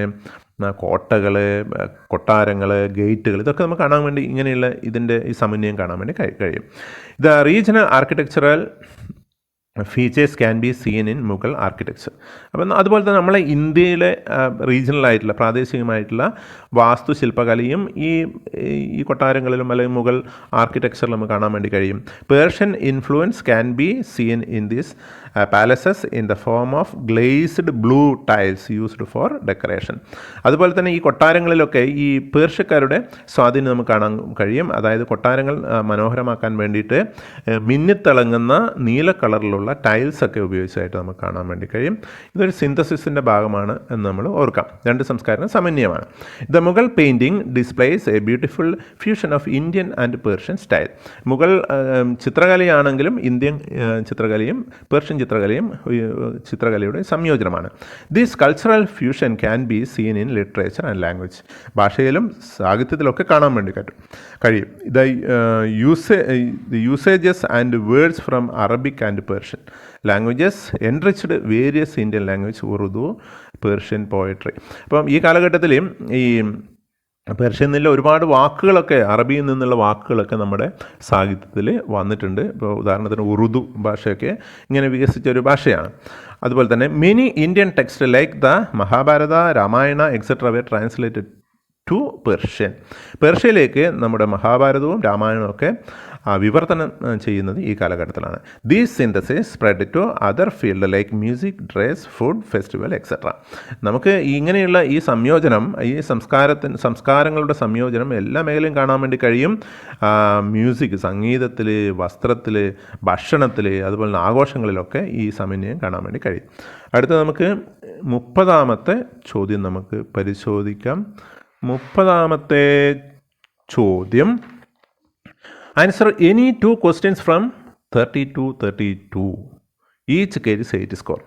കോട്ടകൾ, കൊട്ടാരങ്ങൾ, ഗേറ്റുകൾ, ഇതൊക്കെ നമുക്ക് കാണാൻ വേണ്ടി ഇങ്ങനെയുള്ള ഇതിൻ്റെ ഈ സമന്വയം കാണാൻ വേണ്ടി കഴിയും. The regional architectural features can be seen in Mughal architecture. അപ്പം അതുപോലെ തന്നെ നമ്മളെ ഇന്ത്യയിലെ റീജിയണലായിട്ടുള്ള പ്രാദേശികമായിട്ടുള്ള വാസ്തുശില്പകലയും ഈ കൊട്ടാരങ്ങളിലും അല്ലെങ്കിൽ മുഗൾ ആർക്കിടെക്ചറിലും നമുക്ക് കാണാൻ വേണ്ടി കഴിയും. Persian influence can be seen in these palaces in the form of glazed blue tiles used for decoration. അതുപോലെ തന്നെ ഈ കൊട്ടാരങ്ങളിലൊക്കെ ഈ പേർഷ്യക്കാരുടെ സ്വാധീനം നമുക്ക് കാണാൻ കഴിയും. അതായത് കൊട്ടാരങ്ങൾ മനോഹരമാക്കാൻ വേണ്ടിയിട്ട് മിന്നിത്തിളങ്ങുന്ന നീല കളറിലുള്ള ടൈൽസൊക്കെ ഉപയോഗിച്ചായിട്ട് നമുക്ക് കാണാൻ വേണ്ടി കഴിയും. ഇതൊരു സിന്തസിസിൻ്റെ ഭാഗമാണ് എന്ന് നമ്മൾ ഓർക്കാം. രണ്ട് സംസ്കാരം സമന്വയമാണ്. The Mughal painting displays a beautiful fusion of Indian and Persian style. Mughal ചിത്രകലയാണെങ്കിലും ഇന്ത്യൻ ചിത്രകലയും പേർഷ്യൻ ചിത്രകലയുടെ സംയോജനമാണ്. This cultural fusion can be seen in literature and language. ഭാഷയിലും സാഹിത്യത്തിലൊക്കെ കാണാൻ വേണ്ടി കഴിയും. The usages and words from Arabic and Persian languages enriched various Indian language, Urdu, Persian poetry. അപ്പം ഈ കാലഘട്ടത്തിൽ ഈ പേർഷ്യയിൽ നിന്നുള്ള ഒരുപാട് വാക്കുകളൊക്കെ, അറബിയിൽ നിന്നുള്ള വാക്കുകളൊക്കെ നമ്മുടെ സാഹിത്യത്തിൽ വന്നിട്ടുണ്ട്. ഇപ്പോൾ ഉദാഹരണത്തിന് ഉറുദു ഭാഷയൊക്കെ ഇങ്ങനെ വികസിച്ച ഒരു ഭാഷയാണ്. അതുപോലെ തന്നെ many Indian text like the Mahabharata, Ramayana etcetera were translated to Persian. പേർഷ്യയിലേക്ക് നമ്മുടെ മഹാഭാരതവും രാമായണവും ഒക്കെ വിവർത്തനം ചെയ്യുന്നത് ഈ കാലഘട്ടത്തിലാണ്. These synthesis spread to other field like music, dress, food, festival etcetera. നമുക്ക് ഇങ്ങനെയുള്ള ഈ സംയോജനം, ഈ സംസ്കാരങ്ങളുടെ സംയോജനം എല്ലാ മേഖലയും കാണാൻ വേണ്ടി കഴിയും. മ്യൂസിക്, സംഗീതത്തിൽ, വസ്ത്രത്തിൽ, ഭക്ഷണത്തിൽ, അതുപോലെ ആഘോഷങ്ങളിലൊക്കെ ഈ സമന്വയം കാണാൻ വേണ്ടി കഴിയും. അടുത്ത നമുക്ക് 30ാമത്തെ ചോദ്യം നമുക്ക് പരിശോധിക്കാം. 30ാമത്തെ ചോദ്യം, answer any 2 questions from 30 to 32. Each carries 8 score.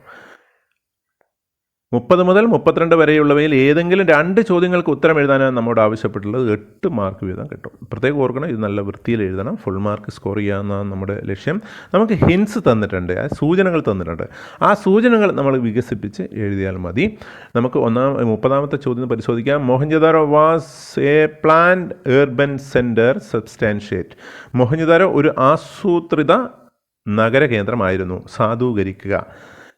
30 മുതൽ 32 വരെയുള്ളവയിൽ ഏതെങ്കിലും 2 ചോദ്യങ്ങൾക്ക് ഉത്തരം എഴുതാനാണ് നമ്മോട് ആവശ്യപ്പെട്ടുള്ളത്. 8 മാർക്ക് വീതം കിട്ടും. പ്രത്യേകം ഓർക്കണം, ഇത് നല്ല വൃത്തിയിൽ എഴുതണം. ഫുൾ മാർക്ക് സ്കോർ ചെയ്യാമെന്നാണ് നമ്മുടെ ലക്ഷ്യം. നമുക്ക് ഹിൻസ് തന്നിട്ടുണ്ട്, സൂചനകൾ തന്നിട്ടുണ്ട്. ആ സൂചനകൾ നമ്മൾ വികസിപ്പിച്ച് എഴുതിയാൽ മതി. നമുക്ക് 30ാമത്തെ ചോദ്യം പരിശോധിക്കാം. Mohenjo-daro was A planned urban centre substantiate. Mohenjo-daro ഒരു ആസൂത്രിത നഗര കേന്ദ്രമായിരുന്നു. സാധൂകരിക്കുക.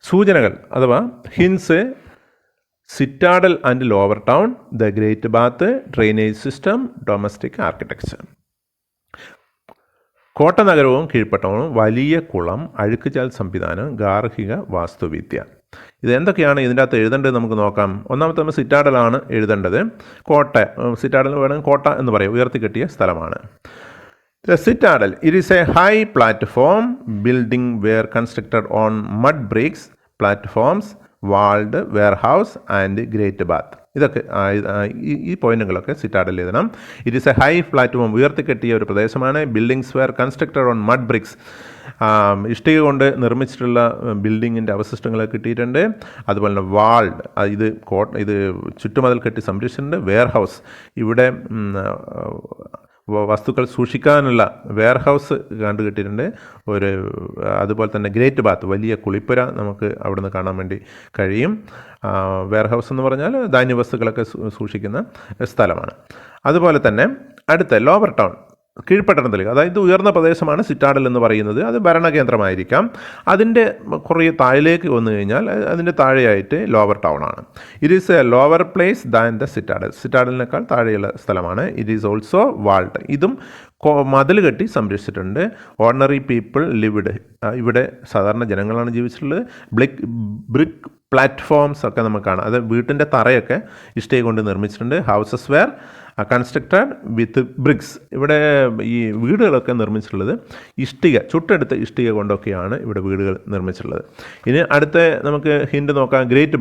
സൂചനകൾ അഥവാ hints: citadel and lower town, the great bath, drainage system, domestic architecture. കോട്ട നഗരവും കീഴ്പ്പട്ടണവും, വലിയ കുളം, അഴുക്കുചാൽ സംവിധാനം, ഗാർഹിക വാസ്തുവിദ്യ. ഇത് എന്തൊക്കെയാണ് ഇതിൻ്റെ അകത്ത് എഴുതേണ്ടത് നമുക്ക് നോക്കാം. ഒന്നാമത്തെ നമ്മൾ സിറ്റാഡലാണ് എഴുതേണ്ടത്. സിറ്റാഡൽ വേണമെങ്കിൽ കോട്ട എന്ന് പറയും, ഉയർത്തിക്കെട്ടിയ സ്ഥലമാണ്. The citadel, it is a high platform building were constructed on mud bricks, platforms, walled warehouse and great bath. ഇതൊക്കെ ഈ പോയിന്റുകളൊക്കെ സിറ്റാഡൽ എഴുതണം. It is a high platform, ഉയർത്തിക്കെട്ടിയ ഒരു പ്രദേശമാണ്. Buildings were constructed on mud bricks. ഇഷ്ടിക കൊണ്ട് നിർമ്മിച്ചിട്ടുള്ള ബിൽഡിങ്ങിൻ്റെ അവശിഷ്ടങ്ങൾ കിട്ടിയിട്ടുണ്ട്. അതുപോലെ തന്നെ വാൾഡ്, ഇത് ചുറ്റുമതിൽ കെട്ടി സംരക്ഷിച്ചിട്ടുണ്ട്. വെയർഹൗസ്, ഇവിടെ വസ്തുക്കൾ സൂക്ഷിക്കാനുള്ള വെയർഹൗസ് കണ്ടുകിട്ടിയിട്ടുണ്ട്. അതുപോലെ തന്നെ ഗ്രേറ്റ് ബാത്ത്, വലിയ കുളിപ്പുര നമുക്ക് അവിടുന്ന് കാണാൻ വേണ്ടി കഴിയും. വെയർഹൗസ് എന്ന് പറഞ്ഞാൽ ധാന്യവസ്തുക്കളൊക്കെ സൂക്ഷിക്കുന്ന സ്ഥലമാണ്. അതുപോലെ തന്നെ അടുത്ത ലോവർ ടൗൺ, കീഴ്പട്ടണത്തിലേക്ക്, അതായത് ഉയർന്ന പ്രദേശമാണ് സിറ്റാഡൽ എന്ന് പറയുന്നത്. അത് ഭരണകേന്ദ്രമായിരിക്കാം. അതിൻ്റെ കുറേ താഴേക്ക് വന്നു കഴിഞ്ഞാൽ അതിൻ്റെ താഴെയായിട്ട് ലോവർ ടൗൺ ആണ്. It is a lower place than the citadel. സിറ്റാഡലിനേക്കാൾ താഴെയുള്ള സ്ഥലമാണ്. ഇറ്റ് ഈസ് ഓൾസോ വാൾഡ്, ഇതും മതിൽ കെട്ടി സംരക്ഷിച്ചിട്ടുണ്ട്. ഓർഡിനറി പീപ്പിൾ ലിവ്ഡ്, ഇവിടെ സാധാരണ ജനങ്ങളാണ് ജീവിച്ചിട്ടുള്ളത്. ബ്രിക്ക് പ്ലാറ്റ്ഫോംസ് ഒക്കെ നമുക്ക് കാണാം. അത് വീട്ടിൻ്റെ തറയൊക്കെ ഇഷ്ടിക കൊണ്ട് നിർമ്മിച്ചിട്ടുണ്ട്. Houses were constructed with bricks, ഇവിടെ ഈ വീടുകളൊക്കെ നിർമ്മിച്ചിട്ടുള്ളത് ചുട്ടെടുത്ത ഇഷ്ടിക കൊണ്ടൊക്കെയാണ് ഇവിടെ വീടുകൾ നിർമ്മിച്ചിട്ടുള്ളത്. ഇനി അടുത്ത നമുക്ക് ഹിൻഡ് നോക്കാം. ഗ്രേറ്റ്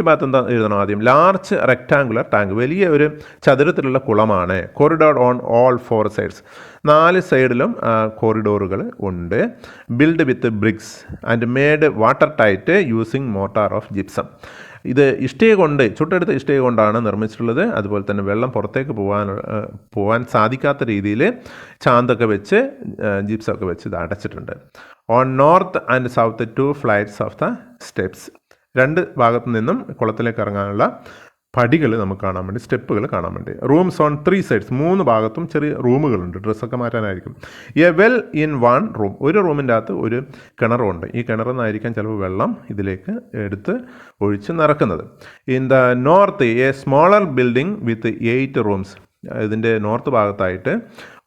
ബാത്ത് എന്താ എഴുതണം ആദ്യം? ലാർജ് റെക്ടാങ്കുലർ ടാങ്ക്, വലിയ ഒരു ചതുരത്തിലുള്ള കുളമാണ്. കോറിഡോർ ഓൺ ഓൾ 4 സൈഡ്സ്, 4 സൈഡിലും കോറിഡോറുകൾ ഉണ്ട്. Build with BRICS and made water tight using motor of gypsum. ഇത് ചുട്ടെടുത്ത ഇഷ്ടിക കൊണ്ടാണ് നിർമ്മിച്ചിട്ടുള്ളത്. അതുപോലെ തന്നെ വെള്ളം പുറത്തേക്ക് പോകാൻ സാധിക്കാത്ത രീതിയിൽ ചാന്തൊക്കെ വെച്ച് ജിപ്സൊക്കെ വെച്ച് ഇത് അടച്ചിട്ടുണ്ട്. On north and south 2 flights of the steps, 2 ഭാഗത്തു നിന്നും കുളത്തിലേക്ക് ഇറങ്ങാനുള്ള പടികൾ നമുക്ക് കാണാൻ വേണ്ടി, സ്റ്റെപ്പുകൾ കാണാൻ വേണ്ടി. റൂംസ് ഓൺ 3 സൈഡ്സ്, 3 ഭാഗത്തും ചെറിയ റൂമുകളുണ്ട്, ഡ്രസ്സൊക്കെ മാറ്റാനായിരിക്കും. എ വെൽ ഇൻ 1 റൂം, ഒരു റൂമിൻ്റെ അകത്ത് ഒരു കിണറുണ്ട്. ഈ കിണറിൽ നിന്നായിരിക്കാം ചിലപ്പോൾ വെള്ളം ഇതിലേക്ക് എടുത്ത് ഒഴിച്ച് നിറക്കുന്നത്. In the north a smaller building with 8 rooms, ഇതിൻ്റെ നോർത്ത് ഭാഗത്തായിട്ട്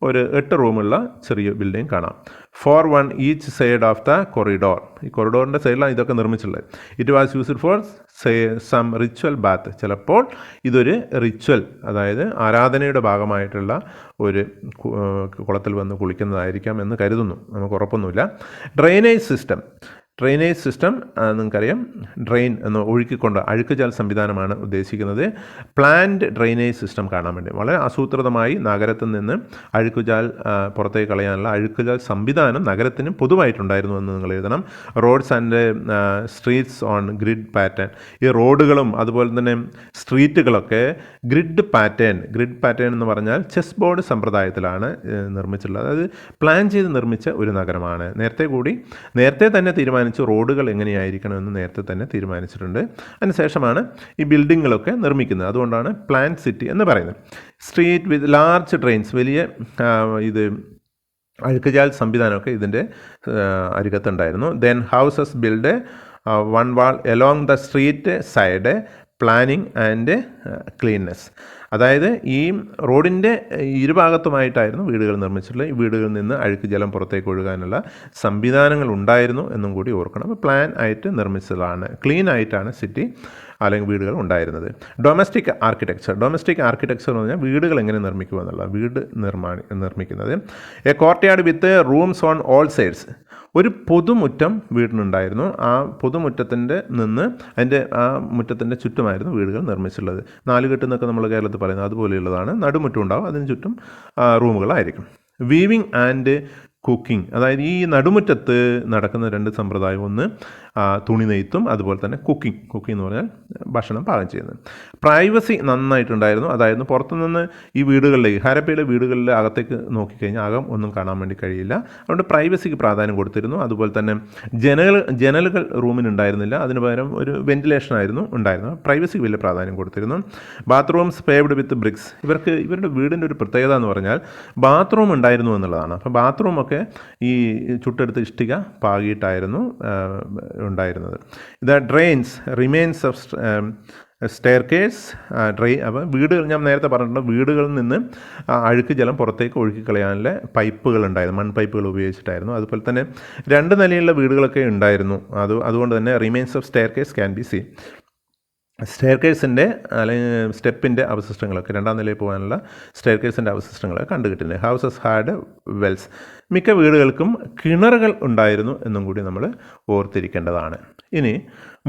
ഒരു 8 റൂമുള്ള ചെറിയ ബിൽഡിംഗ് കാണാം. 4 1 each side of the corridor, ഈ കൊറിഡോറിൻ്റെ സൈഡിലാണ് ഇതൊക്കെ നിർമ്മിച്ചിട്ടുള്ളത്. It was used for some ritual bath, ചിലപ്പോൾ ഇതൊരു റിച്വൽ, അതായത് ആരാധനയുടെ ഭാഗമായിട്ടുള്ള ഒരു കുളത്തിൽ വന്ന് കുളിക്കുന്നതായിരിക്കാം എന്ന് കരുതുന്നു, നമുക്ക് ഉറപ്പൊന്നുമില്ല. ഡ്രെയിനേജ് സിസ്റ്റം നിങ്ങൾക്കറിയാം, ഡ്രെയിൻ എന്ന് ഒഴുക്കിക്കൊണ്ട് അഴുക്കുചാൽ സംവിധാനമാണ് ഉദ്ദേശിക്കുന്നത്. പ്ലാന്റ് ഡ്രെയിനേജ് സിസ്റ്റം കാണാൻ വേണ്ടി വളരെ ആസൂത്രിതമായി നഗരത്തിൽ നിന്ന് അഴുക്കുചാൽ പുറത്തേക്ക് കളയാനുള്ള അഴുക്കുചാൽ സംവിധാനം നഗരത്തിന് പൊതുവായിട്ടുണ്ടായിരുന്നു എന്ന് നിങ്ങൾ എഴുതണം. Roads and streets on grid pattern, ഈ റോഡുകളും അതുപോലെ തന്നെ സ്ട്രീറ്റുകളൊക്കെ ഗ്രിഡ് പാറ്റേൺ എന്ന് പറഞ്ഞാൽ ചെസ് ബോർഡ് സമ്പ്രദായത്തിലാണ് നിർമ്മിച്ചിട്ടുള്ളത്. അതായത് പ്ലാൻ ചെയ്ത് നിർമ്മിച്ച ഒരു നഗരമാണ്. നേരത്തെ തന്നെ തീരുമാനിച്ചു റോഡുകൾ എങ്ങനെയായിരിക്കണമെന്ന് നേരത്തെ തന്നെ തീരുമാനിച്ചിട്ടുണ്ട്. അതിനുശേഷമാണ് ഈ ബിൽഡിങ്ങുകളൊക്കെ നിർമ്മിക്കുന്നത്. അതുകൊണ്ടാണ് പ്ലാൻ സിറ്റി എന്ന് പറയുന്നത്. സ്ട്രീറ്റ് വിത്ത് ലാർജ് ഡ്രെയിൻസ്, വലിയ അഴുക്കുചാൽ സംവിധാനമൊക്കെ ഇതിൻ്റെ അരികത്തുണ്ടായിരുന്നു. Then houses build 1 wall along the street side, planning and cleanness, അതായത് ഈ റോഡിൻ്റെ ഇരുഭാഗത്തുമായിട്ടായിരുന്നു വീടുകൾ നിർമ്മിച്ചിട്ടുള്ളത്. ഈ വീടുകളിൽ നിന്ന് അഴുക്ക് ജലം പുറത്തേക്ക് ഒഴുകാനുള്ള സംവിധാനങ്ങൾ ഉണ്ടായിരുന്നു എന്നും കൂടി ഓർക്കണം. അപ്പോൾ പ്ലാൻ ആയിട്ട് നിർമ്മിച്ചതാണ്, ക്ലീൻ ആയിട്ടാണ് സിറ്റി അല്ലെങ്കിൽ വീടുകൾ ഉണ്ടായിരുന്നത്. ഡൊമസ്റ്റിക് ആർക്കിടെക്ചർ എന്ന് പറഞ്ഞാൽ വീടുകൾ എങ്ങനെ നിർമ്മിക്കുക എന്നുള്ള, വീട് നിർമ്മിക്കുന്നത്. A courtyard with rooms on all sides, ഒരു പൊതുമുറ്റം വീടിനുണ്ടായിരുന്നു. ആ പൊതുമുറ്റത്തിൻ്റെ ആ മുറ്റത്തിൻ്റെ ചുറ്റുമായിരുന്നു വീടുകൾ നിർമ്മിച്ചിട്ടുള്ളത്. 4 കെട്ട് എന്നൊക്കെ നമ്മൾ കേരളത്തിൽ പറയുന്നത് അതുപോലെയുള്ളതാണ്. നടുമുറ്റം ഉണ്ടാവും, അതിന് ചുറ്റും റൂമുകളായിരിക്കും. വീവിങ് ആൻഡ് കുക്കിംഗ്, അതായത് ഈ നടുമുറ്റത്ത് നടക്കുന്ന 2 സമ്പ്രദായം, ഒന്ന് തുണി നെയ്ത്തും അതുപോലെ തന്നെ കുക്കിംഗ് എന്ന് പറഞ്ഞാൽ ഭക്ഷണം പാകം ചെയ്യുന്നത്. പ്രൈവസി നന്നായിട്ടുണ്ടായിരുന്നു, അതായത് പുറത്തുനിന്ന് ഈ വീടുകളിലേക്ക്, ഹാരപ്പയിലെ വീടുകളിലെ അകത്തേക്ക് നോക്കിക്കഴിഞ്ഞാൽ അകം ഒന്നും കാണാൻ വേണ്ടി കഴിയില്ല. അതുകൊണ്ട് പ്രൈവസിക്ക് പ്രാധാന്യം കൊടുത്തിരുന്നു. അതുപോലെ തന്നെ ജനലുകൾ റൂമിനുണ്ടായിരുന്നില്ല, അതിന് പകരം ഒരു വെന്റിലേഷൻ ആയിരുന്നു ഉണ്ടായിരുന്നത്. പ്രൈവസിക്ക് വലിയ പ്രാധാന്യം കൊടുത്തിരുന്നു. ബാത്റൂംസ് പേവ്ഡ് വിത്ത് ബ്രിക്സ്, ഇവരുടെ വീടിൻ്റെ ഒരു പ്രത്യേകത എന്ന് പറഞ്ഞാൽ ബാത്റൂം ഉണ്ടായിരുന്നു എന്നുള്ളതാണ്. അപ്പോൾ ബാത്റൂമൊക്കെ ഈ ചുട്ടെടുത്ത് ഇഷ്ടിക പാകിയിട്ടായിരുന്നു ഉണ്ടായിരുന്നത്. The drains remains of staircase അപ്പോൾ വീടുകൾ, ഞാൻ നേരത്തെ പറഞ്ഞിട്ടുണ്ട്, വീടുകളിൽ നിന്ന് അഴുക്ക് ജലം പുറത്തേക്ക് ഒഴുക്കിക്കളയാനുള്ള പൈപ്പുകൾ ഉണ്ടായിരുന്നു, മൺപൈപ്പുകൾ ഉപയോഗിച്ചിട്ടായിരുന്നു. അതുപോലെ തന്നെ 2 നിലയുള്ള വീടുകളൊക്കെ ഉണ്ടായിരുന്നു. അതുകൊണ്ട് തന്നെ remains of staircase can be seen. സ്റ്റെയർകേസിൻ്റെ അല്ലെങ്കിൽ സ്റ്റെപ്പിൻ്റെ അവശിഷ്ടങ്ങളൊക്കെ, 2ാം നിലയിൽ പോകാനുള്ള സ്റ്റെയർകേസിൻ്റെ അവശിഷ്ടങ്ങളൊക്കെ കണ്ടുകിട്ടുന്നത്. ഹൗസസ് ഹാഡ് വെൽസ്, മിക്ക വീടുകൾക്കും കിണറുകൾ ഉണ്ടായിരുന്നു എന്നും കൂടി നമ്മൾ ഓർത്തിരിക്കേണ്ടതാണ്. ഇനി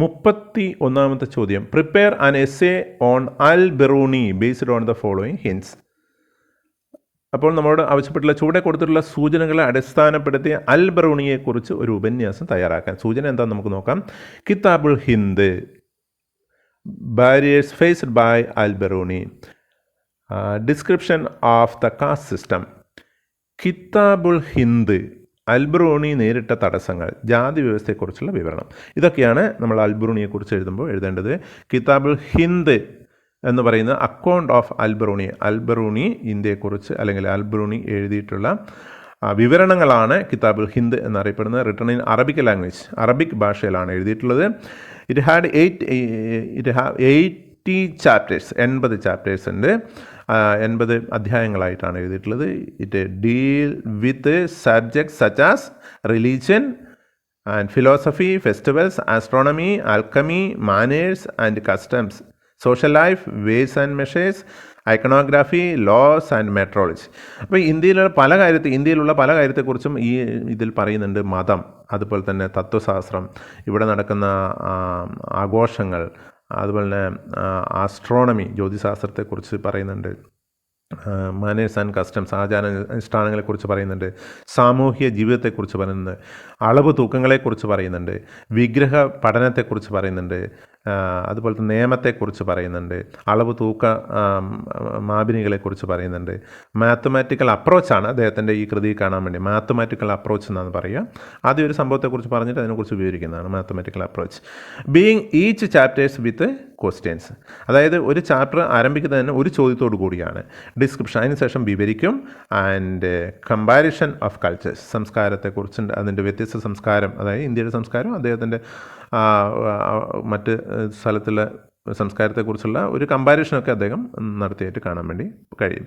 31ാമത്തെ ചോദ്യം, prepare an essay on Al Biruni based on the following hints. അപ്പോൾ നമ്മളോട് ആവശ്യപ്പെട്ടുള്ള ചുവടെ കൊടുത്തിട്ടുള്ള സൂചനകളെ അടിസ്ഥാനപ്പെടുത്തി അൽ ബറൂണിയെക്കുറിച്ച് ഒരു ഉപന്യാസം തയ്യാറാക്കാൻ. സൂചന എന്താണെന്ന് നമുക്ക് നോക്കാം. Kitabul Hind, barriers faced by Al Biruni, description of the caste system. Kitabul Hind, അൽ ബറൂണി നേരിട്ട തടസ്സങ്ങൾ, ജാതി വ്യവസ്ഥയെക്കുറിച്ചുള്ള വിവരണം. ഇതൊക്കെയാണ് നമ്മൾ അൽ ബറൂണിയെക്കുറിച്ച് എഴുതുമ്പോൾ എഴുതേണ്ടത്. കിതാബുൽ ഹിന്ദ് എന്ന് പറയുന്ന അക്കൗണ്ട് ഓഫ് അൽ ബറൂണി, അൽ ബറൂണി ഇന്ത്യയെക്കുറിച്ച് അല്ലെങ്കിൽ അൽ ബറൂണി എഴുതിയിട്ടുള്ള വിവരണങ്ങളാണ് കിതാബുൽ ഹിന്ദ് എന്നറിയപ്പെടുന്നത്. Written in Arabic language, Arabic ഭാഷയിലാണ് എഴുതിയിട്ടുള്ളത്. ഇറ്റ് ഹാവ് 80 ചാപ്റ്റേഴ്സ്, 80 ചാപ്റ്റേഴ്സ് ഉണ്ട്, 80 അധ്യായങ്ങളായിട്ടാണ് എഴുതിയിട്ടുള്ളത്. It deal with subjects such as religion and philosophy, festivals, astronomy, alchemy, manners and customs, social life, weights and measures, iconography, laws and metrology. അപ്പോൾ ഇന്ത്യയിലുള്ള പല കാര്യത്തെക്കുറിച്ചും ഈ ഇതിൽ പറയുന്നുണ്ട്. മതം, അതുപോലെ തന്നെ തത്വശാസ്ത്രം, ഇവിടെ നടക്കുന്ന ആഘോഷങ്ങൾ, അതുപോലെ തന്നെ ആസ്ട്രോണമി, ജ്യോതിശാസ്ത്രത്തെക്കുറിച്ച് പറയുന്നുണ്ട്. മാനേഴ്സ് ആൻഡ് കസ്റ്റംസ്, ആചാരാനുഷ്ഠാനങ്ങളെക്കുറിച്ച് പറയുന്നുണ്ട്. സാമൂഹ്യ ജീവിതത്തെക്കുറിച്ച് പറയുന്നുണ്ട്. അളവ് തൂക്കങ്ങളെക്കുറിച്ച് പറയുന്നുണ്ട്. വിഗ്രഹ പഠനത്തെക്കുറിച്ച് പറയുന്നുണ്ട്. അതുപോലെ തന്നെ നിയമത്തെക്കുറിച്ച് പറയുന്നുണ്ട്. അളവ് തൂക്ക മാപിനികളെക്കുറിച്ച് പറയുന്നുണ്ട്. മാത്തമാറ്റിക്കൽ അപ്രോച്ചാണ് അദ്ദേഹത്തിൻ്റെ ഈ കൃതി കാണാൻ വേണ്ടി മാത്തമാറ്റിക്കൽ അപ്രോച്ച് എന്നാണ് പറയുക. ആദ്യം ഒരു സംഭവത്തെക്കുറിച്ച് പറഞ്ഞിട്ട് അതിനെക്കുറിച്ച് വിവരിക്കുന്നതാണ് mathematical approach. Being each chapters with questions, അതായത് ഒരു ചാപ്റ്റർ ആരംഭിക്കുന്നത് തന്നെ ഒരു ചോദ്യത്തോടു കൂടിയാണ്. ഡിസ്ക്രിപ്ഷൻ, അതിനുശേഷം വിവരിക്കും. ആൻഡ് കമ്പാരിഷൻ ഓഫ് കൾച്ചേഴ്സ്, സംസ്കാരത്തെക്കുറിച്ചുണ്ട്, അതിൻ്റെ വ്യത്യസ്ത സംസ്കാരം, അതായത് ഇന്ത്യയുടെ സംസ്കാരം അദ്ദേഹത്തിൻ്റെ മറ്റ് സ്ഥലത്തുള്ള സംസ്കാരത്തെക്കുറിച്ചുള്ള ഒരു കമ്പാരിഷനൊക്കെ അദ്ദേഹം നടത്തിയായിട്ട് കാണാൻ വേണ്ടി കഴിയും.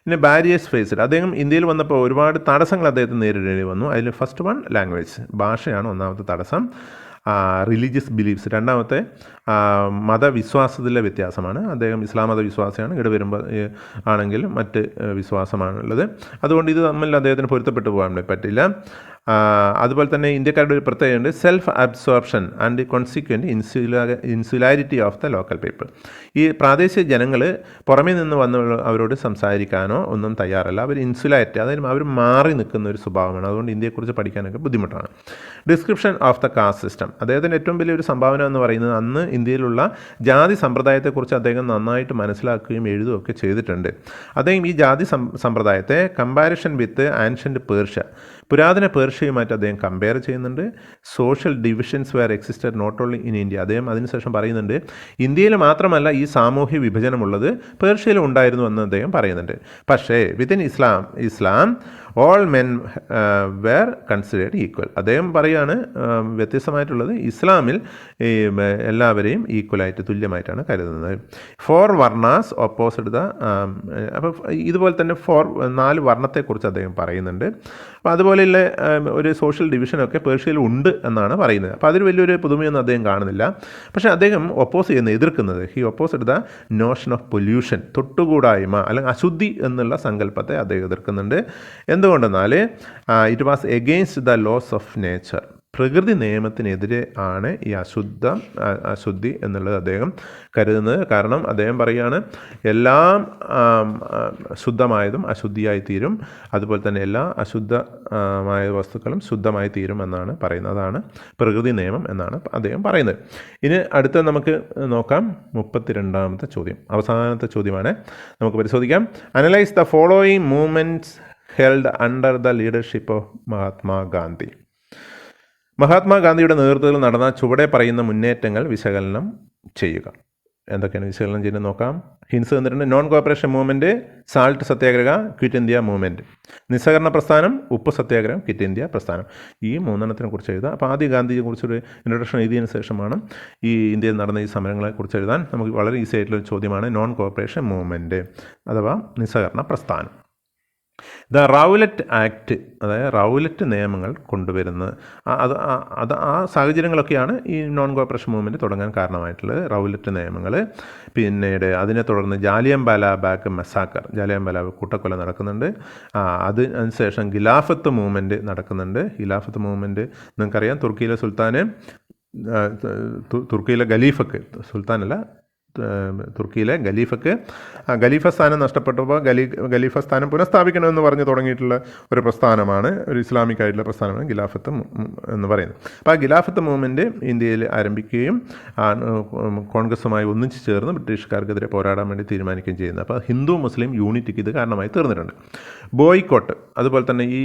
പിന്നെ ബാരിയേഴ്സ് ഫേസ്ഡ്, അദ്ദേഹം ഇന്ത്യയിൽ വന്നപ്പോൾ ഒരുപാട് തടസ്സങ്ങൾ അദ്ദേഹത്തിന് നേരിടേണ്ടി വന്നു. അതിൽ ഫസ്റ്റ് വൺ ലാംഗ്വേജ്, ഭാഷയാണ് ഒന്നാമത്തെ തടസ്സം. റിലീജിയസ് ബിലീഫ്സ്, രണ്ടാമത്തെ മതവിശ്വാസത്തിലെ വ്യത്യാസമാണ്. അദ്ദേഹം ഇസ്ലാം മതവിശ്വാസിയാണ്, ഇവിടെ വരുമ്പോൾ ആണെങ്കിൽ മറ്റ് വിശ്വാസമാണുള്ളത്. അതുകൊണ്ട് ഇത് തമ്മിൽ അദ്ദേഹത്തിന് പൊരുത്തപ്പെട്ടു പോകാൻ പറ്റില്ല. അതുപോലെ തന്നെ ഇന്ത്യക്കാരുടെ ഒരു പ്രത്യേകതയുണ്ട്, self absorption and consequent insularity of the local people. ഈ പ്രാദേശിക ജനങ്ങൾ പുറമേ നിന്ന് വന്ന് അവരോട് സംസാരിക്കാനോ ഒന്നും തയ്യാറല്ല. അവർ ഇൻസുലാരിറ്റി, അതായത് അവർ മാറി നിൽക്കുന്ന ഒരു സ്വഭാവമാണ്. അതുകൊണ്ട് ഇന്ത്യയെക്കുറിച്ച് പഠിക്കാനൊക്കെ ബുദ്ധിമുട്ടാണ്. Description of the caste system, അദ്ദേഹത്തിൻ്റെ ഏറ്റവും വലിയൊരു സംഭാവന എന്ന് പറയുന്നത് അന്ന് ഇന്ത്യയിലുള്ള ജാതി സമ്പ്രദായത്തെക്കുറിച്ച് അദ്ദേഹം നന്നായിട്ട് മനസ്സിലാക്കുകയും എഴുതുകയൊക്കെ ചെയ്തിട്ടുണ്ട്. അദ്ദേഹം ഈ ജാതി സമ്പ്രദായത്തെ കമ്പാരിഷൻ വിത്ത് ആൻഷ്യൻ്റ് പേർഷ്യ, പുരാതന പേർഷ്യയുമായിട്ട് അദ്ദേഹം കമ്പയർ ചെയ്യുന്നുണ്ട്. Social divisions were existed not only in India, അദ്ദേഹം അതിനുശേഷം പറയുന്നുണ്ട് ഇന്ത്യയിൽ മാത്രമല്ല ഈ സാമൂഹ്യ വിഭജനമുള്ളത് പേർഷ്യയിലും ഉണ്ടായിരുന്നു എന്ന് അദ്ദേഹം പറയുന്നുണ്ട്. പക്ഷേ within Islam all men were considered equal. അദ്ദേഹം പറയുകയാണ് വ്യത്യസ്തമായിട്ടുള്ളത് ഇസ്ലാമിൽ എല്ലാവരെയും ഈക്വലായിട്ട് തുല്യമായിട്ടാണ് കരുതുന്നത്. 4 വർണ്ണാസ് ഓപ്പോസിറ്റ് ദ, അപ്പോൾ ഇതുപോലെ തന്നെ 4 വർണ്ണത്തെക്കുറിച്ച് അദ്ദേഹം പറയുന്നുണ്ട്. അപ്പോൾ അതുപോലെയുള്ള ഒരു സോഷ്യൽ ഡിവിഷനൊക്കെ പേർഷ്യയിൽ ഉണ്ട് എന്നാണ് പറയുന്നത്. അപ്പോൾ അതിൽ വലിയൊരു പുതുമയൊന്നും അദ്ദേഹം കാണുന്നില്ല. പക്ഷേ അദ്ദേഹം എതിർക്കുന്നത് he opposite the notion of pollution, തൊട്ടുകൂടായ്മ അല്ലെങ്കിൽ അശുദ്ധി എന്നുള്ള സങ്കല്പത്തെ അദ്ദേഹം എതിർക്കുന്നുണ്ട്. എന്തുകൊണ്ടെന്നാൽ it was against the laws of nature, പ്രകൃതി നിയമത്തിനെതിരെ ആണ് ഈ അശുദ്ധി എന്നുള്ളത് അദ്ദേഹം കരുതുന്നത്. കാരണം അദ്ദേഹം പറയുകയാണ് എല്ലാം ശുദ്ധമായതും അശുദ്ധിയായി തീരും, അതുപോലെ തന്നെ എല്ലാ അശുദ്ധമായ വസ്തുക്കളും ശുദ്ധമായി തീരും എന്നാണ് പറയുന്നത്. അതാണ് പ്രകൃതി നിയമം എന്നാണ് അദ്ദേഹം പറയുന്നത്. ഇനി അടുത്ത നമുക്ക് നോക്കാം 32ാമത്തെ ചോദ്യം, അവസാനത്തെ ചോദ്യമാണ്. നമുക്ക് പരിശോധിക്കാം. Analyse the following movements held under the leadership of Mahatma Gandhi. മഹാത്മാഗാന്ധിയുടെ നേതൃത്വത്തിൽ നടന്ന ചുവടെ പറയുന്ന മുന്നേറ്റങ്ങൾ വിശകലനം ചെയ്യുക. എന്തൊക്കെയാണ് വിശകലനം ചെയ്യുന്നത് നോക്കാം. ഹിൻസ് തന്നിട്ടുണ്ട്. നോൺ കോപ്പറേഷൻ മൂവ്മെൻറ്റ്, സാൾട്ട് സത്യാഗ്രഹ, ക്വിറ്റ് ഇന്ത്യ മൂവ്മെൻറ്റ്, നിസ്സഹകരണ പ്രസ്ഥാനം, ഉപ്പ് സത്യാഗ്രഹം, ക്വിറ്റ് ഇന്ത്യ പ്രസ്ഥാനം. ഈ 3 കുറിച്ച് എഴുതാം. അപ്പോൾ ആദ്യം ഗാന്ധിജിയെ കുറിച്ചൊരു ഇൻട്രൊഡക്ഷൻ എഴുതിയതിന് ശേഷമാണ് ഈ ഇന്ത്യയിൽ നടന്ന ഈ സമരങ്ങളെക്കുറിച്ച് എഴുതാൻ. നമുക്ക് വളരെ ഈസി ആയിട്ടുള്ള ചോദ്യമാണ് നോൺ കോപ്പറേഷൻ മൂവ്മെൻറ്റ് അഥവാ നിസ്സഹകരണ പ്രസ്ഥാനം. ദ റൗലറ്റ് ആക്ട്, അതായത് റൗലറ്റ് നിയമങ്ങൾ കൊണ്ടുവരുന്നത്, ആ സാഹചര്യങ്ങളൊക്കെയാണ് ഈ നോൺ കോപ്പറേഷൻ മൂവ്മെൻറ്റ് തുടങ്ങാൻ കാരണമായിട്ടുള്ളത്. റൗലറ്റ് നിയമങ്ങൾ, പിന്നീട് അതിനെ തുടർന്ന് ജാലിയൻവാല ബാഗ് മസാക്കർ, ജാലിയൻവാല കൂട്ടക്കൊല നടക്കുന്നുണ്ട്. അതിനുശേഷം ഖിലാഫത്ത് മൂവ്മെൻറ്റ് നടക്കുന്നുണ്ട്. ഖിലാഫത്ത് മൂവ്മെൻറ്റ് നിങ്ങൾക്കറിയാം, തുർക്കിയിലെ ഖലീഫക്ക്, സുൽത്താനല്ല, തുർക്കിയിലെ ഖലീഫ സ്ഥാനം നഷ്ടപ്പെട്ടപ്പോൾ ഖലീഫ സ്ഥാനം പുനഃസ്ഥാപിക്കണമെന്ന് പറഞ്ഞ് തുടങ്ങിയിട്ടുള്ള ഒരു പ്രസ്ഥാനമാണ്, ഒരു ഇസ്ലാമിക് ആയിട്ടുള്ള പ്രസ്ഥാനമാണ് ഖിലാഫത്ത് എന്ന് പറയുന്നത്. അപ്പോൾ ആ ഖിലാഫത്ത് മൂവ്മെൻറ്റ് ഇന്ത്യയിൽ ആരംഭിക്കുകയും കോൺഗ്രസുമായി ഒന്നിച്ച് ചേർന്ന് ബ്രിട്ടീഷുകാർക്കെതിരെ പോരാടാൻ വേണ്ടി തീരുമാനിക്കുകയും ചെയ്യുന്നത്. അപ്പോൾ ഹിന്ദു മുസ്ലിം യൂണിറ്റിക്ക് ഇത് കാരണമായി തീർന്നിട്ടുണ്ട്. ബോയ്ക്കോട്ട്, അതുപോലെ തന്നെ ഈ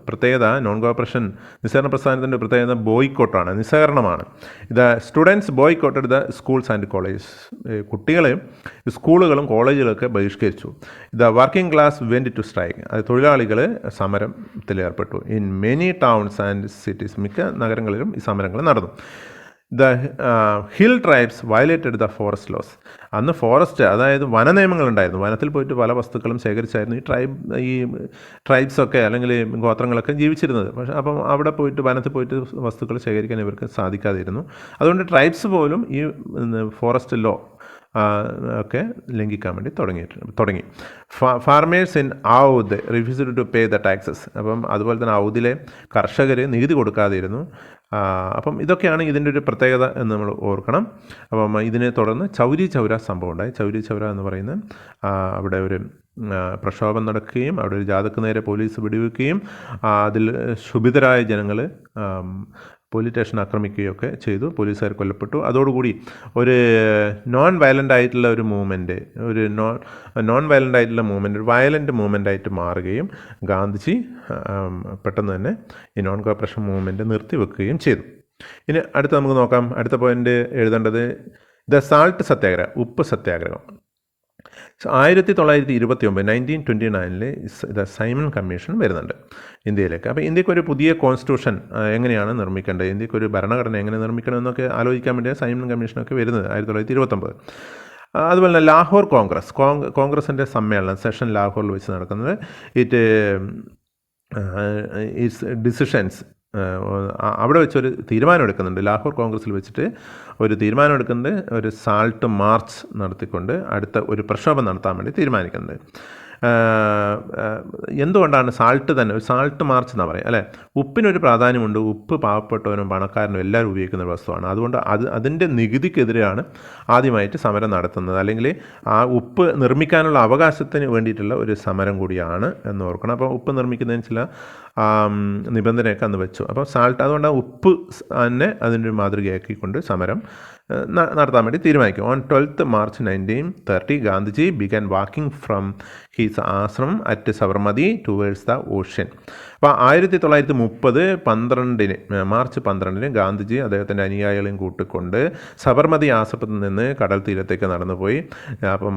പ്രത്യേകത നോൺ കോപ്പറേഷൻ നിസ്സഹകരണ പ്രസ്ഥാനത്തിൻ്റെ പ്രത്യേകത ബോയ്ക്കോട്ടാണ്, നിസ്സഹകരണമാണ്. Students boycotted the schools and colleges. കുട്ടികൾ സ്കൂളുകളും കോളേജുകളൊക്കെ ബഹിഷ്കരിച്ചു. Working class went to strike. അത് തൊഴിലാളികൾ സമരത്തിലേർപ്പെട്ടു. In many towns and cities, മിക്ക നഗരങ്ങളിലും ഈ സമരങ്ങൾ നടന്നു. Hill tribes violated the forest laws. അന്ന് ഫോറസ്റ്റ്, അതായത് വന നിയമങ്ങളുണ്ടായിരുന്നു. വനത്തിൽ പോയിട്ട് പല വസ്തുക്കളും ശേഖരിച്ചായിരുന്നു ഈ ട്രൈബ്സൊക്കെ അല്ലെങ്കിൽ ഗോത്രങ്ങളൊക്കെ ജീവിച്ചിരുന്നത്. പക്ഷേ അപ്പം അവിടെ പോയിട്ട് വനത്തിൽ പോയിട്ട് വസ്തുക്കൾ ശേഖരിക്കാൻ ഇവർക്ക് സാധിക്കാതിരുന്നു. അതുകൊണ്ട് ട്രൈബ്സ് പോലും ഈ ഫോറസ്റ്റ് ലോ ഒക്കെ ലംഘിക്കാൻ വേണ്ടി തുടങ്ങി. Farmers in Awadh refused to pay the taxes. അപ്പം അതുപോലെ തന്നെ ഔദിലെ കർഷകർ നികുതി കൊടുക്കാതിരുന്നു. അപ്പം ഇതൊക്കെയാണ് ഇതിൻ്റെ ഒരു പ്രത്യേകത എന്ന് നമ്മൾ ഓർക്കണം. അപ്പം ഇതിനെ തുടർന്ന് ചൗരി ചൗര സംഭവം ഉണ്ടായി. ചൗരി ചൗര എന്ന് പറയുന്നത് അവിടെ ഒരു പ്രക്ഷോഭം നടക്കുകയും അവിടെ ഒരു ജാഥയ്ക്ക് നേരെ പോലീസ് വെടിവെക്കുകയും അതിൽ ക്ഷുഭിതരായ ജനങ്ങൾ പോലീസ് സ്റ്റേഷൻ ആക്രമിക്കുകയൊക്കെ ചെയ്തു. പോലീസുകാർ കൊല്ലപ്പെട്ടു. അതോടുകൂടി ഒരു നോൺ വയലൻ്റ് ആയിട്ടുള്ള ഒരു മൂവ്മെൻറ്റ്, ഒരു വയലൻ്റ് മൂവ്മെൻ്റായിട്ട് മാറുകയും ഗാന്ധിജി പെട്ടെന്ന് തന്നെ ഈ നോൺ കോപ്പറേഷൻ മൂവ്മെൻറ്റ് നിർത്തിവെക്കുകയും ചെയ്തു. ഇനി നമുക്ക് നോക്കാം. അടുത്ത പോയിൻ്റ് എഴുതേണ്ടത് ദ സാൾട്ട് സത്യാഗ്രഹം, ഉപ്പ് സത്യാഗ്രഹം. 1929 1929 സൈമൺ കമ്മീഷൻ വരുന്നുണ്ട് ഇന്ത്യയിലേക്ക്. അപ്പോൾ ഇന്ത്യക്ക് ഒരു പുതിയ കോൺസ്റ്റിറ്റ്യൂഷൻ എങ്ങനെയാണ് നിർമ്മിക്കേണ്ടത്, ഇന്ത്യക്ക് ഒരു ഭരണഘടന എങ്ങനെ നിർമ്മിക്കണം എന്നൊക്കെ ആലോചിക്കാൻ വേണ്ടിയാണ് സൈമൺ കമ്മീഷനൊക്കെ വരുന്നത് 1929. അതുപോലെ തന്നെ ലാഹോർ കോൺഗ്രസിൻ്റെ സമ്മേളനം സെഷൻ ലാഹോറിൽ വെച്ച് നടക്കുന്നത്. ഡിസിഷൻസ് അവിടെ വെച്ചൊരു തീരുമാനം എടുക്കുന്നുണ്ട്. ലാഹോർ കോൺഗ്രസ്സിൽ വെച്ചിട്ട് ഒരു തീരുമാനം എടുക്കുന്നുണ്ട്. ഒരു സാൾട്ട് മാർച്ച് നടത്തിക്കൊണ്ട് അടുത്ത ഒരു പ്രക്ഷോഭം നടത്താൻ വേണ്ടി തീരുമാനിക്കുന്നുണ്ട്. എന്തുകൊണ്ടാണ് ഒരു സാൾട്ട് മാർച്ച് എന്നാണ് പറയുക അല്ലേ? ഉപ്പിനൊരു പ്രാധാന്യമുണ്ട്. ഉപ്പ് പാവപ്പെട്ടവനും പണക്കാരനും എല്ലാവരും ഉപയോഗിക്കുന്ന ഒരു വസ്തുവാണ്. അതുകൊണ്ട് അതിൻ്റെ നികുതിക്കെതിരെയാണ് ആദ്യമായിട്ട് സമരം നടത്തുന്നത്. അല്ലെങ്കിൽ ആ ഉപ്പ് നിർമ്മിക്കാനുള്ള അവകാശത്തിന് വേണ്ടിയിട്ടുള്ള ഒരു സമരം കൂടിയാണ് എന്ന് ഓർക്കണം. അപ്പോൾ ഉപ്പ് നിർമ്മിക്കുന്നതിന് ചില നിബന്ധനയൊക്കെ അന്ന് വെച്ചു. അപ്പോൾ അതുകൊണ്ട് ഉപ്പ് തന്നെ അതിൻ്റെ ഒരു മാതൃകയാക്കിക്കൊണ്ട് സമരം നടത്താൻ വേണ്ടി തീരുമാനിക്കും. On 12th March 1930 Gandhiji began walking from his ashram at Sabarmati towards the ocean. അപ്പോൾ 1930 മാർച്ച് 12 ഗാന്ധിജി അദ്ദേഹത്തിൻ്റെ അനുയായികളെയും കൂട്ടിക്കൊണ്ട് സബർമതി ആശ്രമത്തിൽ നിന്ന് കടൽ തീരത്തേക്ക് നടന്നുപോയി. അപ്പം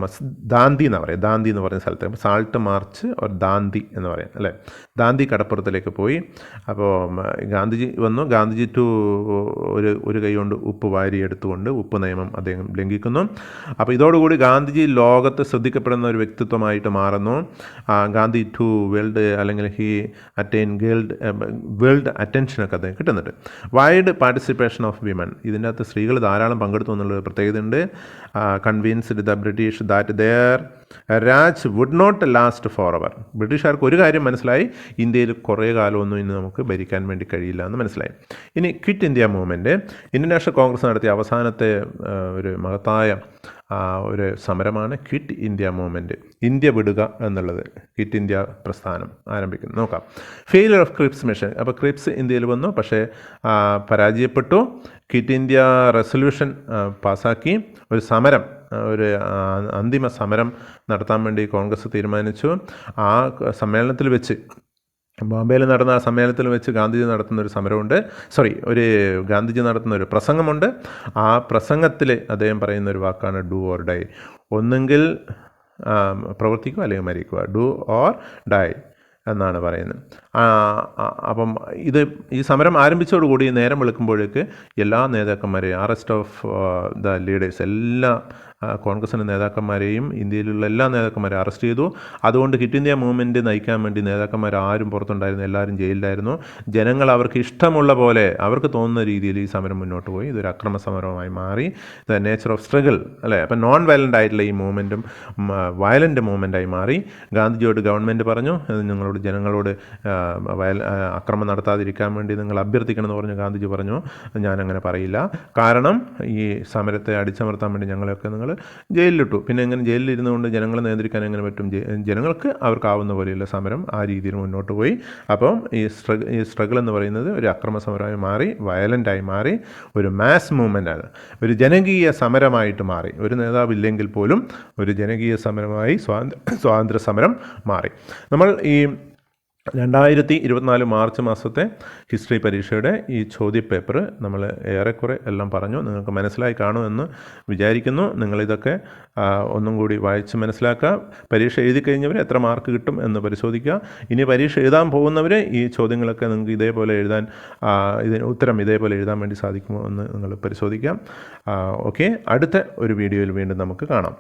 ദാന്തി എന്ന് പറയുന്ന സ്ഥലത്ത് സാൾട്ട് മാർച്ച് ഒരു ദാന്തി എന്ന് പറയാം അല്ലേ? ദാന്തി കടപ്പുറത്തിലേക്ക് പോയി. അപ്പോൾ ഗാന്ധിജി വന്നു. ഗാന്ധിജി ഒരു കൈ കൊണ്ട് ഉപ്പ് വാരിയെടുത്തുകൊണ്ട് ഉപ്പ് നിയമം അദ്ദേഹം ലംഘിക്കുന്നു. അപ്പോൾ ഇതോടുകൂടി ഗാന്ധിജി ലോകത്ത് ശ്രദ്ധിക്കപ്പെടുന്ന ഒരു വ്യക്തിത്വമായിട്ട് മാറുന്നു. ഗാന്ധി ടു വേൾഡ് അല്ലെങ്കിൽ ഹി അറ്റൈൻ വേൾഡ് അറ്റൻഷനൊക്കെ അദ്ദേഹം കിട്ടുന്നുണ്ട്. വൈഡ് പാർട്ടിസിപ്പേഷൻ ഓഫ് വിമൻ, ഇതിൻ്റെ അകത്ത് സ്ത്രീകൾ ധാരാളം പങ്കെടുത്തു എന്നുള്ളൊരു പ്രത്യേകതയുണ്ട്. Convinced the British that their Raj would not last for ever. ബ്രിട്ടീഷുകാർക്ക് ഒരു കാര്യം മനസ്സിലായി, ഇന്ത്യയിൽ കുറേ കാലമൊന്നും ഇന്ന് നമുക്ക് ഭരിക്കാൻ വേണ്ടി കഴിയില്ല എന്ന് മനസ്സിലായി. ഇനി quit India movement, Indian national Congress നടത്തിയ അവസാനത്തെ ഒരു മഹത്തായ ഒരു സമരമാണ് ക്വിറ്റ് ഇന്ത്യ മൂവ്മെൻറ്റ്. ഇന്ത്യ വിടുക എന്നുള്ളത് ക്വിറ്റ് ഇന്ത്യ പ്രസ്ഥാനം ആരംഭിക്കുന്നു. നോക്കാം. Failure of Cripps mission. അപ്പോൾ ക്രിപ്സ് ഇന്ത്യയിൽ വന്നു, പക്ഷേ പരാജയപ്പെട്ടു. ക്വിറ്റ് ഇന്ത്യ റെസൊല്യൂഷൻ പാസ്സാക്കി ഒരു അന്തിമ സമരം നടത്താൻ വേണ്ടി കോൺഗ്രസ് തീരുമാനിച്ചു. ആ സമ്മേളനത്തിൽ വെച്ച് ബോംബെയിൽ നടന്ന ആ സമ്മേളനത്തിൽ വെച്ച് ഗാന്ധിജി നടത്തുന്ന ഒരു പ്രസംഗമുണ്ട്. ആ പ്രസംഗത്തിൽ അദ്ദേഹം പറയുന്ന ഒരു വാക്കാണ് ഡു ഓർ ഡൈ. ഒന്നെങ്കിൽ പ്രവർത്തിക്കുക അല്ലെങ്കിൽ മരിക്കുക, ഡു ഓർ ഡൈ എന്നാണ് പറയുന്നത്. അപ്പം ഈ സമരം ആരംഭിച്ചതോടുകൂടി നേരം വെളുക്കുമ്പോഴേക്ക് എല്ലാ നേതാക്കന്മാരെയും അറസ്റ്റ് ഓഫ് ദ ലീഡേഴ്സ്, എല്ലാ കോൺഗ്രസിൻ്റെ നേതാക്കന്മാരെയും ഇന്ത്യയിലുള്ള എല്ലാ നേതാക്കന്മാരെയും അറസ്റ്റ് ചെയ്തു. അതുകൊണ്ട് ക്വിറ്റ് ഇന്ത്യ മൂവ്മെൻറ്റ് നയിക്കാൻ വേണ്ടി നേതാക്കന്മാർ ആരും പുറത്തുണ്ടായിരുന്നു, എല്ലാവരും ജയിലിലായിരുന്നു. ജനങ്ങൾ അവർക്ക് ഇഷ്ടമുള്ള പോലെ അവർക്ക് തോന്നുന്ന രീതിയിൽ ഈ സമരം മുന്നോട്ട് പോയി. ഇതൊരു അക്രമ സമരമായി മാറി. ദ നേച്ചർ ഓഫ് സ്ട്രഗിൾ അല്ലേ? അപ്പം നോൺ വയലൻ്റ് ആയിട്ടുള്ള ഈ മൂവ്മെൻറ്റും വയലൻ്റ് മൂവ്മെൻറ്റായി മാറി. ഗാന്ധിജിയോട് ഗവൺമെൻറ് പറഞ്ഞു, ജനങ്ങളോട് അക്രമം നടത്താതിരിക്കാൻ വേണ്ടി നിങ്ങൾ അഭ്യർത്ഥിക്കണമെന്ന് പറഞ്ഞു. ഗാന്ധിജി പറഞ്ഞു, ഞാനങ്ങനെ പറയില്ല. കാരണം ഈ സമരത്തെ അടിച്ചമർത്താൻ വേണ്ടി ഞങ്ങളെയൊക്കെ നിങ്ങൾ ജനങ്ങൾ ജയിലിലിട്ടു. പിന്നെ എങ്ങനെ ജയിലിലിരുന്നുകൊണ്ട് ജനങ്ങളെ നിയന്ത്രിക്കാൻ എങ്ങനെ പറ്റും? ജനങ്ങൾക്ക് അവർക്കാവുന്ന പോലെയുള്ള സമരം ആ രീതിയിൽ മുന്നോട്ട് പോയി. അപ്പം ഈ സ്ട്രഗിൾ എന്ന് പറയുന്നത് ഒരു അക്രമ സമരമായി മാറി, വയലൻ്റായി മാറി, ഒരു മാസ് മൂവ്മെൻ്റാണ്, ഒരു ജനകീയ സമരമായിട്ട് മാറി. ഒരു നേതാവില്ലെങ്കിൽ പോലും ഒരു ജനകീയ സമരമായി സ്വാതന്ത്ര്യ സമരം മാറി. നമ്മൾ ഈ 2024 മാർച്ച് മാസത്തെ ഹിസ്റ്ററി പരീക്ഷയുടെ ഈ ചോദ്യപേപ്പർ നമ്മൾ ഏറെക്കുറെ എല്ലാം പറഞ്ഞു. നിങ്ങൾക്ക് മനസ്സിലായി കാണുമെന്ന് വിചാരിക്കുന്നു. നിങ്ങളിതൊക്കെ ഒന്നും കൂടി വായിച്ച് മനസ്സിലാക്കുക. പരീക്ഷ എഴുതി കഴിഞ്ഞവർ എത്ര മാർക്ക് കിട്ടും എന്ന് പരിശോധിക്കുക. ഇനി പരീക്ഷ എഴുതാൻ പോകുന്നവർ ഈ ചോദ്യങ്ങളൊക്കെ നിങ്ങൾക്ക് ഇതേപോലെ എഴുതാൻ, ഇതിന് ഉത്തരം ഇതേപോലെ എഴുതാൻ വേണ്ടി സാധിക്കുമോ എന്ന് നിങ്ങൾ പരിശോധിക്കാം. ഓക്കെ, അടുത്ത ഒരു വീഡിയോയിൽ വീണ്ടും നമുക്ക് കാണാം.